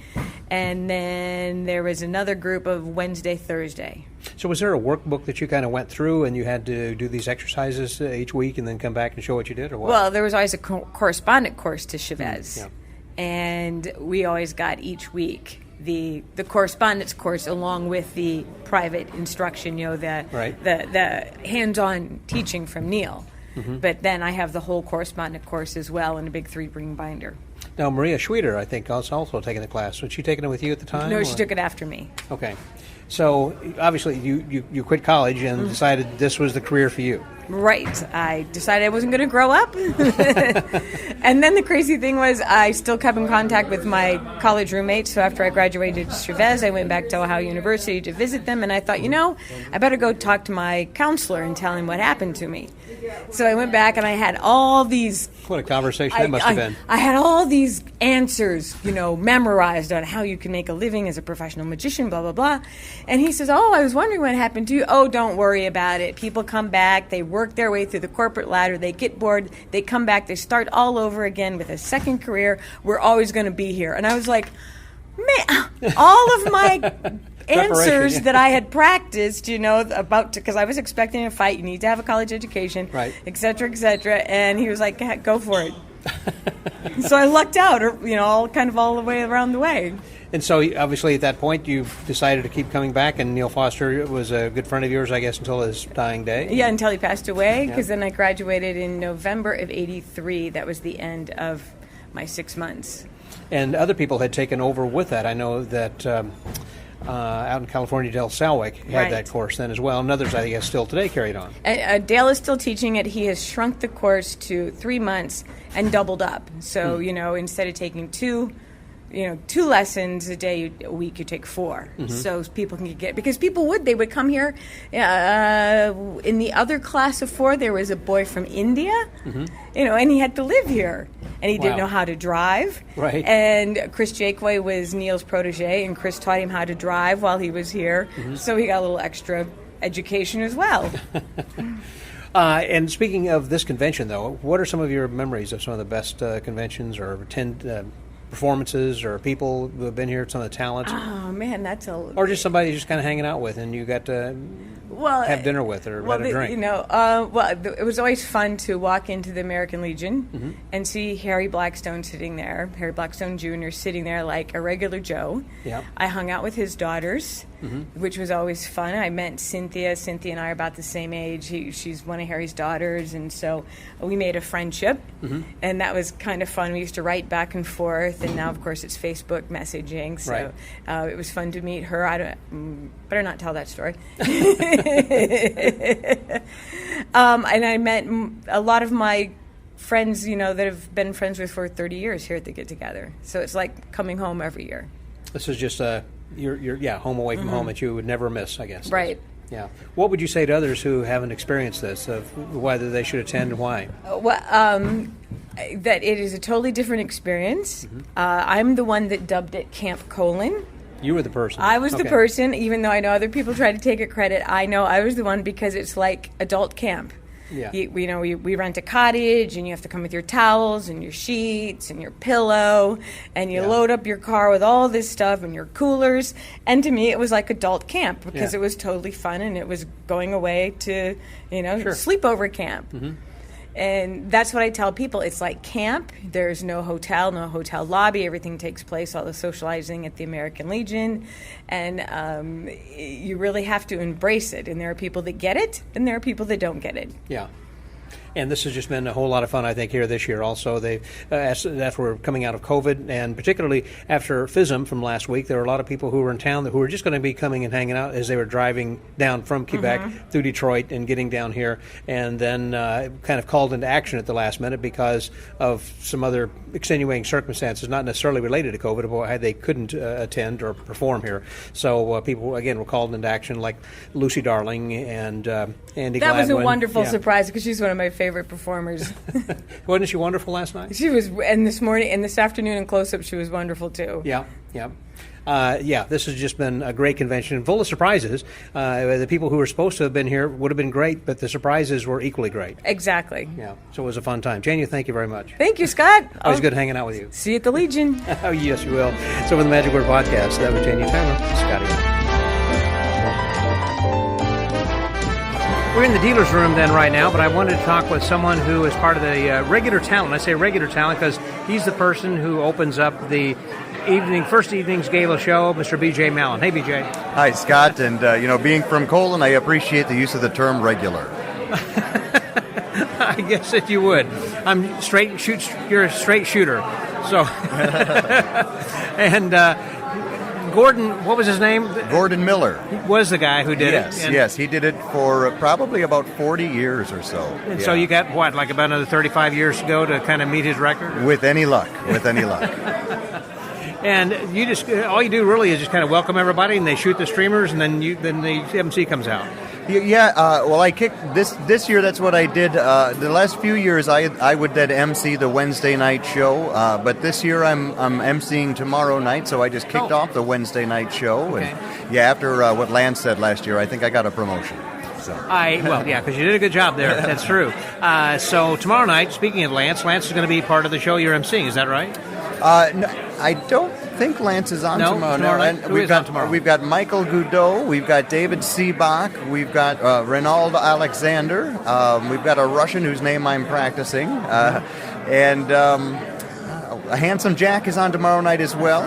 and then there was another group of Wednesday, Thursday. So was there a workbook that you kind of went through, and you had to do these exercises each week and then come back and show what you did, or what? Well, there was always a correspondent course to Chavez. Yeah. And we always got each week the correspondence course along with the private instruction, the hands-on teaching from Neil. Mm-hmm. But then I have the whole correspondent course as well in a big 3-ring binder. Now, Maria Schweeder, I think, was also taking the class. Was she taking it with you at the time? No, she took it after me. Okay. So, obviously, you quit college and decided this was the career for you. Right. I decided I wasn't going to grow up. And then the crazy thing was I still kept in contact with my college roommates. So after I graduated Chavez, I went back to Ohio University to visit them. And I thought, I better go talk to my counselor and tell him what happened to me. So I went back and I had all these... What a conversation that must have been. I had all these answers, memorized on how you can make a living as a professional magician, blah, blah, blah. And he says, I was wondering what happened to you. Oh, don't worry about it. People come back. They work their way through the corporate ladder. They get bored. They come back. They start all over again with a second career. We're always going to be here. And I was like, man, all of my... answers that I had practiced, because I was expecting a fight. You need to have a college education, right, et cetera, and he was like, go for it. So I lucked out, all the way around the way. And so, obviously, at that point, you decided to keep coming back, and Neil Foster was a good friend of yours, I guess, until his dying day? Yeah, until he passed away, because then I graduated in November of '83. That was the end of my 6 months. And other people had taken over with that. I know that... out in California, Dale Salwick had that course then as well, and others, I guess, still today carried on. Dale is still teaching it. He has shrunk the course to 3 months and doubled up. So, instead of taking two lessons a week, you take 4. Mm-hmm. So people can get, because they would come here. In the other class of 4, there was a boy from India, and he had to live here. And he didn't know how to drive. Right. And Chris Jakeway was Neil's protege, and Chris taught him how to drive while he was here. Mm-hmm. So he got a little extra education as well. And speaking of this convention, though, what are some of your memories of some of the best conventions or performances or people who have been here, some of the talents? Oh, man, or just somebody you're just kind of hanging out with and you got to have dinner with or have a drink. It was always fun to walk into the American Legion and see Harry Blackstone sitting there, Harry Blackstone Jr. sitting there like a regular Joe. Yeah. I hung out with his daughters, which was always fun. I met Cynthia. Cynthia and I are about the same age. She's one of Harry's daughters, and so we made a friendship, and that was kind of fun. We used to write back and forth, and now, of course, it's Facebook messaging, so it was fun to meet her. Better not tell that story. And I met a lot of my friends, that have been friends with for 30 years here at the Get Together. So it's like coming home every year. This is just your home away from home that you would never miss, I guess. Right. Yeah. What would you say to others who haven't experienced this, of whether they should attend and why? That it is a totally different experience. I'm the one that dubbed it Camp Colon. You were the person. I was the person, even though I know other people try to take it credit. I know I was the one because it's like adult camp. Yeah. We rent a cottage, and you have to come with your towels and your sheets and your pillow, and you load up your car with all this stuff and your coolers. And to me, it was like adult camp because it was totally fun, and it was going away to, sleepover camp. And that's what I tell people. It's like camp. There's no hotel lobby. Everything takes place, all the socializing at the American Legion. And you really have to embrace it. And there are people that get it, and there are people that don't get it. Yeah. And this has just been a whole lot of fun, I think, here this year also. As we're coming out of COVID, and particularly after FISM from last week, there were a lot of people who were in town who were just going to be coming and hanging out as they were driving down from Quebec through Detroit and getting down here, and then kind of called into action at the last minute because of some other extenuating circumstances, not necessarily related to COVID, but they couldn't attend or perform here. So people, again, were called into action, like Lucy Darling and Andy Gladwin. That was a wonderful surprise because she's one of my favorite performers. Wasn't she wonderful last night? She was, and this morning and this afternoon in close-up, she was wonderful too. Yeah. This has just been a great convention, full of surprises. The people who were supposed to have been here would have been great, but the surprises were equally great. Exactly. Yeah, so it was a fun time. Jania, thank you very much. Thank you, Scott. Always good hanging out with you. See you at the Legion. Oh, yes, you will. So for the Magic Word Podcast, that was Jania Taylor, Scotty. We're in the dealer's room then right now, but I wanted to talk with someone who is part of the regular talent. I say regular talent because he's the person who opens up the first evening's gala show, Mr. B.J. Mallen. Hey, B.J. Hi, Scott. And, being from Colon, I appreciate the use of the term regular. I guess that you would. You're a straight shooter. So, and Gordon, what was his name? Gordon Miller. He was the guy who did yes, it. Yes, he did it for probably about 40 years or so. And so you got, what, like about another 35 years to go to kind of meet his record? With any luck. And you just, all you do really is just kind of welcome everybody, and they shoot the streamers, and then the MC comes out. Yeah, well, I kicked this year. That's what I did. The last few years, I would then MC the Wednesday night show, but this year I'm MCing tomorrow night, so I just kicked off the Wednesday night show. Okay. And yeah, after what Lance said last year, I think I got a promotion. So. Because you did a good job there. That's true. So tomorrow night, speaking of Lance is going to be part of the show you're MCing. Is that right? No, I don't think Lance is on tomorrow. Night? And we've got Michael Goudeau, we've got David Seabach, we've got Ronald Alexander, we've got a Russian whose name I'm practicing, and Handsome Jack is on tomorrow night as well.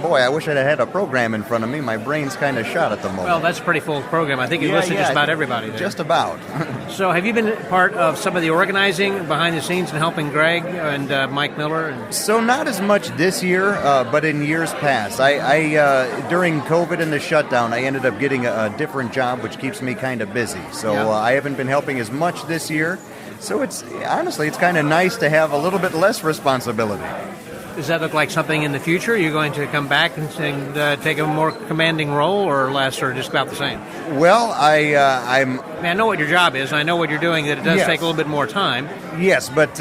Boy, I wish I'd had a program in front of me. My brain's kind of shot at the moment. Well, that's a pretty full program. I think you listed just about everybody there. Just about. So have you been part of some of the organizing behind the scenes and helping Greg and Mike Miller? So not as much this year, but in years past. I during COVID and the shutdown, I ended up getting a different job, which keeps me kind of busy. So I haven't been helping as much this year. So it's kind of nice to have a little bit less responsibility. Does that look like something in the future? Are you going to come back and take a more commanding role, or less, or just about the same? Well, I know what your job is. I know what you're doing. That it does take a little bit more time. Yes, but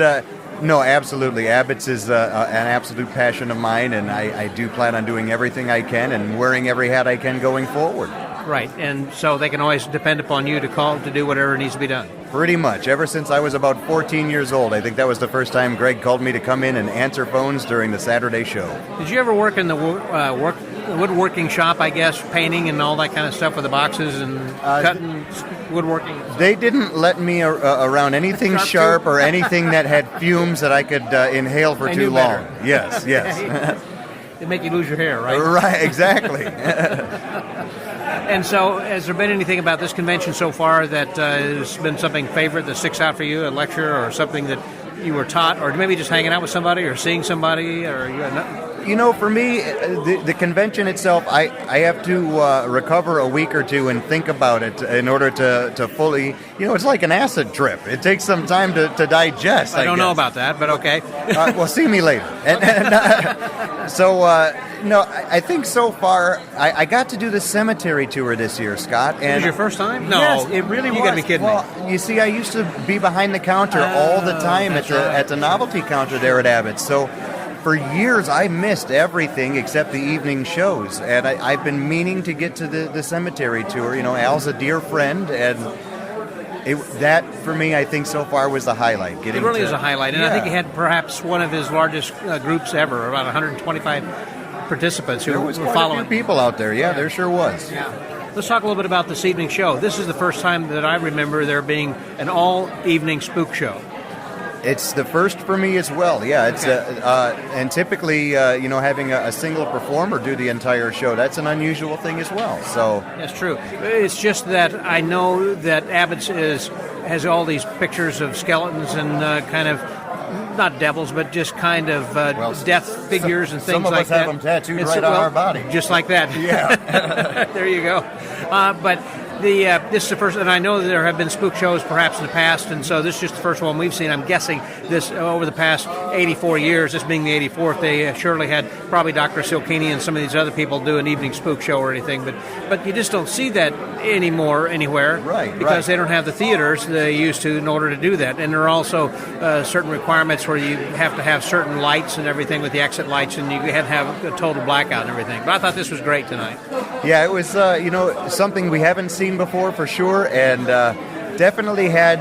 no, absolutely. Abbott's is an absolute passion of mine, and I do plan on doing everything I can and wearing every hat I can going forward. Right, and so they can always depend upon you to do whatever needs to be done. Pretty much. Ever since I was about 14 years old, I think that was the first time Greg called me to come in and answer phones during the Saturday show. Did you ever work in the woodworking shop, I guess, painting and all that kind of stuff with the boxes and cutting woodworking? They didn't let me around anything sharp or anything that had fumes that I could inhale for too long. Better. Yes. They make you lose your hair, right? Right, exactly. And so, has there been anything about this convention so far that has been something favorite that sticks out for you, a lecture or something that you were taught, or maybe just hanging out with somebody or seeing somebody? Or for me, the convention itself, I have to recover a week or two and think about it in order to fully, it's like an acid trip. It takes some time to digest, I don't know about that, but okay. Well, see me later. I think so far, I got to do the cemetery tour this year, Scott. And it was your first time? No. Yes, it really was. You gotta be kidding me. Well, you see, I used to be behind the counter all the time at the novelty counter there at Abbott. So for years, I missed everything except the evening shows. And I've been meaning to get to the cemetery tour. Al's a dear friend, and that, for me, I think so far was the highlight. It really is a highlight. And I think he had perhaps one of his largest groups ever, about 125 participants who were following. A few people out there, there sure was. Yeah. Let's talk a little bit about this evening show. This is the first time that I remember there being an all-evening spook show. It's the first for me as well. Yeah, it's and typically, having a single performer do the entire show, that's an unusual thing as well. So that's true. It's just that I know that Abbott's has all these pictures of skeletons and kind of. Not devils, but just kind of death figures and things like that. Some of us have them tattooed right on our body. Just like that. Yeah. There you go. But this is the first, and I know that there have been spook shows perhaps in the past, and so this is just the first one we've seen. I'm guessing this over the past 84 years, this being the 84th, they surely had probably Dr. Silkini and some of these other people do an evening spook show or anything, but you just don't see that anymore anywhere, right? Because they don't have the theaters they used to in order to do that, and there are also certain requirements where you have to have certain lights and everything with the exit lights, and you had to have a total blackout and everything. But I thought this was great tonight. Yeah, it was something we haven't seen before for sure, and definitely had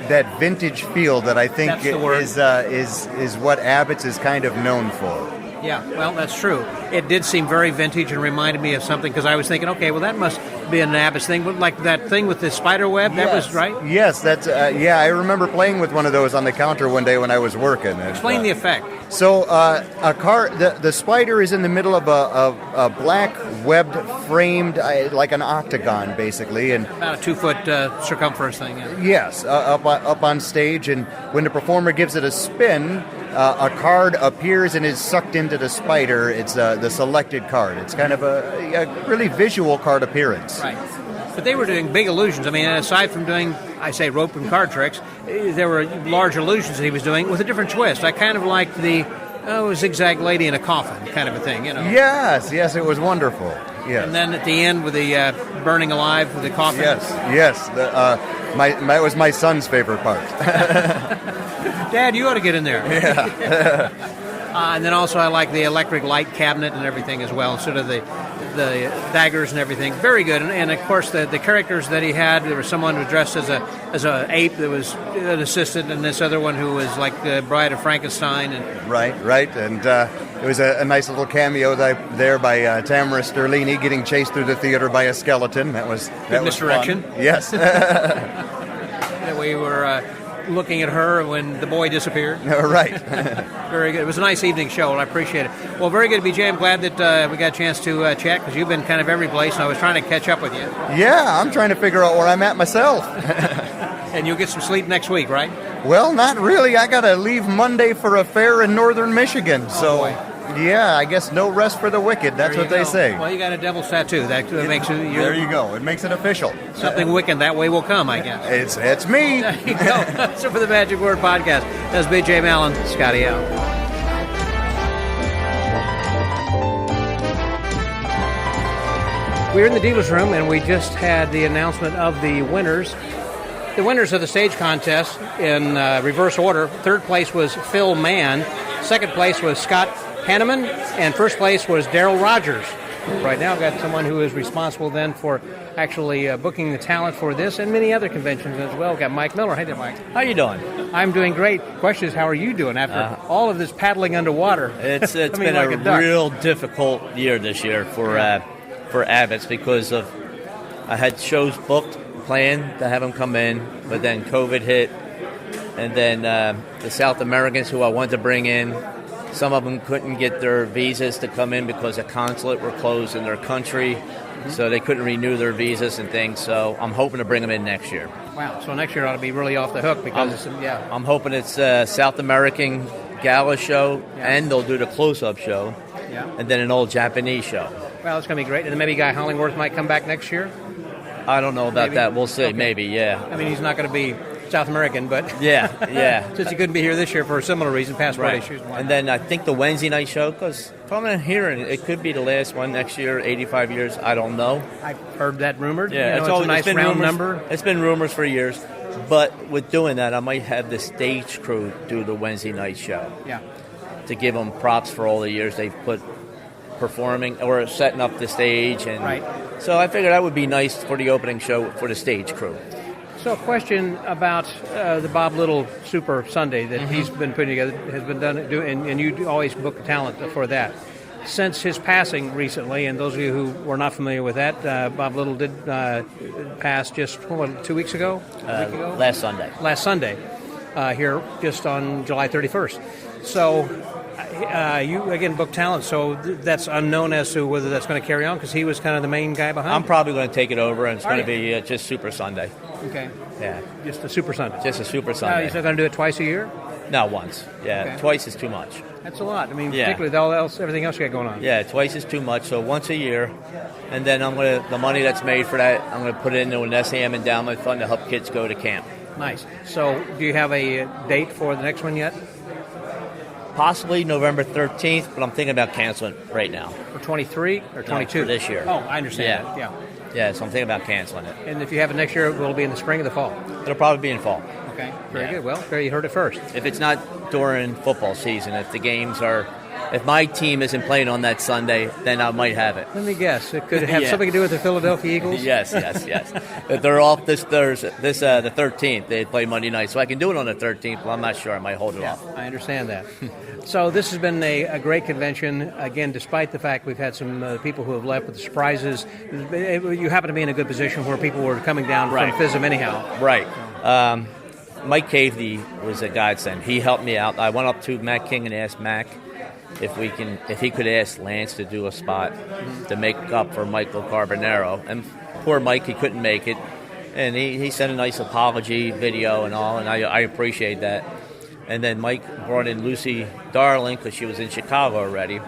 that vintage feel that I think is what Abbott's is kind of known for. Yeah, well, that's true. It did seem very vintage and reminded me of something, because I was thinking, okay, well, that must be an Abbott's thing, but like that thing with the spider web, that was right? Yes, that's I remember playing with one of those on the counter one day when I was working. Explain the effect. So a car, the spider is in the middle of a black webbed framed, like an octagon, basically, and about a 2-foot circumference thing. Yeah. Yes, up on stage, and when the performer gives it a spin, a card appears and is sucked into the spider, it's the selected card. It's kind of a really visual card appearance. Right. But they were doing big illusions. I mean, aside from doing, I say, rope and card tricks, there were large illusions that he was doing with a different twist. I kind of liked the zigzag lady in a coffin kind of a thing, you know. Yes, it was wonderful. Yes. And then at the end with the burning alive with the coffin. Yes. That was my son's favorite part. Dad, you ought to get in there. Yeah. And then also I like the electric light cabinet and everything as well, sort of the daggers and everything. Very good. And of course the characters that he had, there was someone who dressed as a ape that was an assistant, and this other one who was like the Bride of Frankenstein. And Right. And it was a nice little cameo there by Tamara Sterlini getting chased through the theater by a skeleton. That was misdirection. Fun. Yes. We were looking at her when the boy disappeared. Right. Very good. It was a nice evening show, and I appreciate it. Well, very good, BJ. I'm glad that we got a chance to chat, because you've been kind of every place, and I was trying to catch up with you. Yeah, I'm trying to figure out where I'm at myself. And you'll get some sleep next week, right? Well, not really. I got to leave Monday for a fair in northern Michigan. Yeah, I guess no rest for the wicked. That's what they say. Well, you got a devil's tattoo. That makes it... There you go. It makes it official. Something wicked that way will come, I guess. It's me. There you go. So for the Magic Word Podcast, that's BJ Mallen. Scotty out. We're in the dealer's room, and we just had the announcement of the winners. The winners of the stage contest in reverse order. Third place was Phil Mann. Second place was Scott Hanneman, and first place was Daryl Rogers. Right now, I've got someone who is responsible then for actually booking the talent for this and many other conventions as well. We've got Mike Miller. Hey there, Mike. How you doing? I'm doing great. Question is, how are you doing after all of this paddling underwater? It's been a real difficult year this year for Abbott's, because of I had shows booked, planned to have them come in, but then COVID hit, and then the South Americans who I wanted to bring in, some of them couldn't get their visas to come in because the consulate were closed in their country, so they couldn't renew their visas and things. So I'm hoping to bring them in next year. Wow, so next year ought to be really off the hook, because I'm hoping it's a South American gala show, and they'll do the close-up show, and then an old Japanese show. Well, it's going to be great. And then maybe Guy Hollingworth might come back next year? I don't know about that. We'll see. Okay. Maybe, yeah. I mean, he's not going to be South American, but... Yeah. Since he couldn't be here this year for a similar reason, passport issues. And then I think the Wednesday night show, because from hearing it could be the last one next year, 85 years. I don't know. I've heard that rumored. Yeah, it's a nice round number. It's been rumors for years. But with doing that, I might have the stage crew do the Wednesday night show. Yeah. To give them props for all the years they've put performing or setting up the stage. And so I figured that would be nice for the opening show for the stage crew. So a question about the Bob Little Super Sunday that he's been putting together, has been done, and you always book talent for that. Since his passing recently, and those of you who were not familiar with that, Bob Little did pass just 2 weeks ago? A week ago? Last Sunday. Here just on July 31st. So you, again, book talent, so that's unknown as to whether that's going to carry on, because he was kind of the main guy behind I'm probably going to take it over, and it's going to be just Super Sunday. Okay. Yeah. Just a Super Sunday. Just a Super Sunday. You're still going to do it twice a year? No, once. Yeah, Okay. Twice is too much. That's a lot. I mean, particularly with everything else you got going on. Yeah, twice is too much, so once a year. And then the money that's made for that, I'm going to put it into an SAM endowment fund to help kids go to camp. Nice. So do you have a date for the next one yet? Possibly November 13th, but I'm thinking about canceling right now. For 23 or 22? No, for this year. Oh, I understand that. Yeah. Yeah, so I'm thinking about canceling it. And if you have it next year, will it be in the spring or the fall? It'll probably be in fall. Okay, very good. Well, there you heard it first. If it's not during football season, if my team isn't playing on that Sunday, then I might have it. Let me guess. It could have something to do with the Philadelphia Eagles? Yes. They're off the 13th. They play Monday night, so I can do it on the 13th, but I'm not sure. I might hold it off. I understand that. So this has been a great convention. Again, despite the fact we've had some people who have left with surprises, you happen to be in a good position where people were coming down from FISM anyhow. Right. Mike Cavey was a godsend. He helped me out. I went up to Matt King and asked Mac if he could ask Lance to do a spot to make up for Michael Carbonaro. And poor Mike, he couldn't make it. And he sent a nice apology video and all, and I appreciate that. And then Mike brought in Lucy Darling because she was in Chicago already.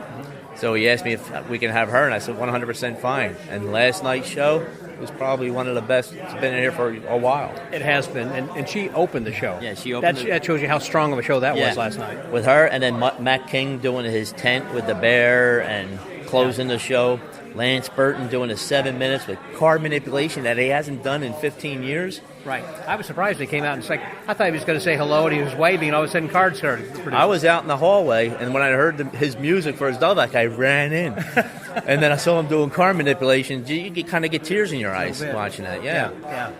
So he asked me if we can have her, and I said 100% fine. And last night's show was probably one of the best. It's been in here for a while. It has been, and she opened the show. Yeah, she opened that shows you how strong of a show that was last night. With her, and then Matt King doing his tent with the bear and closing the show. Lance Burton doing his 7 minutes with card manipulation that he hasn't done in 15 years. Right. I was surprised he came out and said, I thought he was going to say hello, and he was waving, and all of a sudden cards started. I was out in the hallway, and when I heard his music for his Dovak, I ran in. And then I saw him doing card manipulation. You kind of get tears in your eyes watching that. Yeah.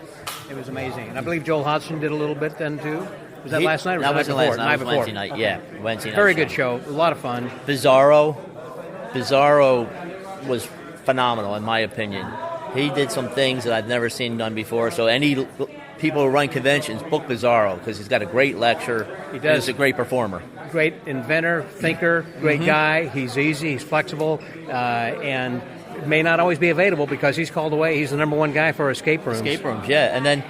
It was amazing. And I believe Joel Hodgson did a little bit then, too. Was that last night or that was the night before? Last night? Wednesday night, yeah. Wednesday night. Very good show. A lot of fun. Bizarro was phenomenal, in my opinion. He did some things that I've never seen done before. So any people who run conventions, book Bizarro because he's got a great lecture. He does. He's a great performer. Great inventor, thinker, great guy. He's easy, he's flexible, and may not always be available because he's called away. He's the number one guy for escape rooms. Escape rooms, yeah. And then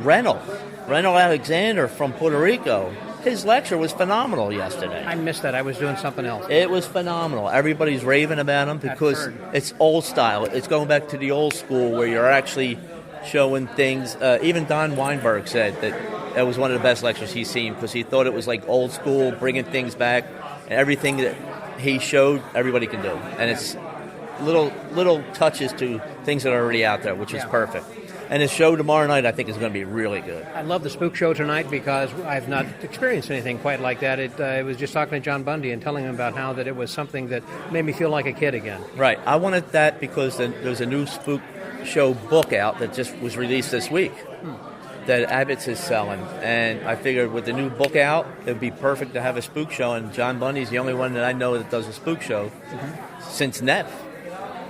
Reynold Alexander from Puerto Rico. His lecture was phenomenal yesterday. I missed that. I was doing something else. It was phenomenal. Everybody's raving about him because it's old style. It's going back to the old school where you're actually showing things. Even Don Weinberg said that was one of the best lectures he's seen because he thought it was like old school, bringing things back. And everything that he showed, everybody can do. And it's little touches to things that are already out there, which is perfect. And his show tomorrow night, I think, is going to be really good. I love the spook show tonight because I've not experienced anything quite like that. I was just talking to John Bundy and telling him about how that it was something that made me feel like a kid again. Right. I wanted that because there's a new spook show book out that just was released this week that Abbott's is selling. And I figured with the new book out, it would be perfect to have a spook show. And John Bundy's the only one that I know that does a spook show since Neff,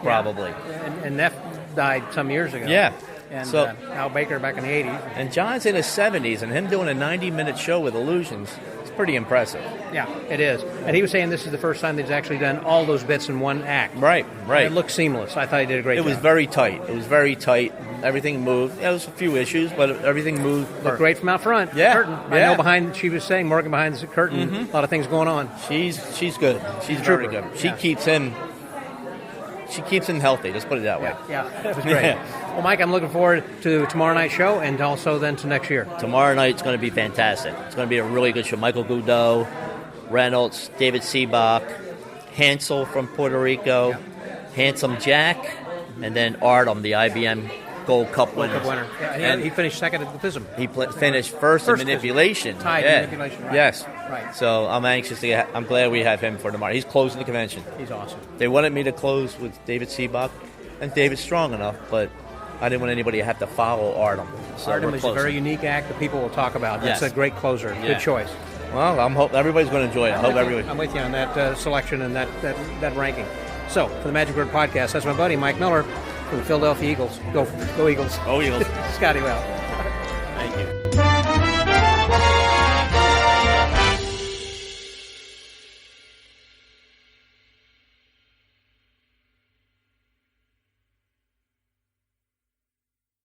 probably. Yeah. And Neff died some years ago. Yeah. And Al Baker back in the 80s. And John's in his 70s, and him doing a 90-minute show with illusions is pretty impressive. Yeah, it is. And he was saying this is the first time that he's actually done all those bits in one act. Right. And it looked seamless. I thought he did a great job. It was very tight. Everything moved. There was a few issues, but everything moved. Looked great from out front. Yeah. The curtain. I know she was saying, Morgan behind the curtain, a lot of things going on. She's good. She's very good. She keeps him healthy. Let's put it that way. Yeah, that was great. Well, Mike, I'm looking forward to tomorrow night's show and also then to next year. Tomorrow night's going to be fantastic. It's going to be a really good show. Michael Goudeau, Reynolds, David Seabach, Hansel from Puerto Rico, Handsome Jack, and then Artem, the IBM Gold Cup winner. Yeah, and he finished second at the FISM. He finished first in manipulation. Tied in manipulation, right. Yes. Right. So I'm glad we have him for tomorrow. He's closing the convention. He's awesome. They wanted me to close with David Seabach, and David's strong enough, but I didn't want anybody to have to follow Artem. So Artem is a very unique act that people will talk about. That's a great closer. Yeah. Good choice. Well, I'm hope everybody's going to enjoy it. I'm with you on that selection and that ranking. So, for the Magic Word Podcast, that's my buddy Mike Miller from the Philadelphia Eagles. Go Eagles. Go Eagles. Scotty Well.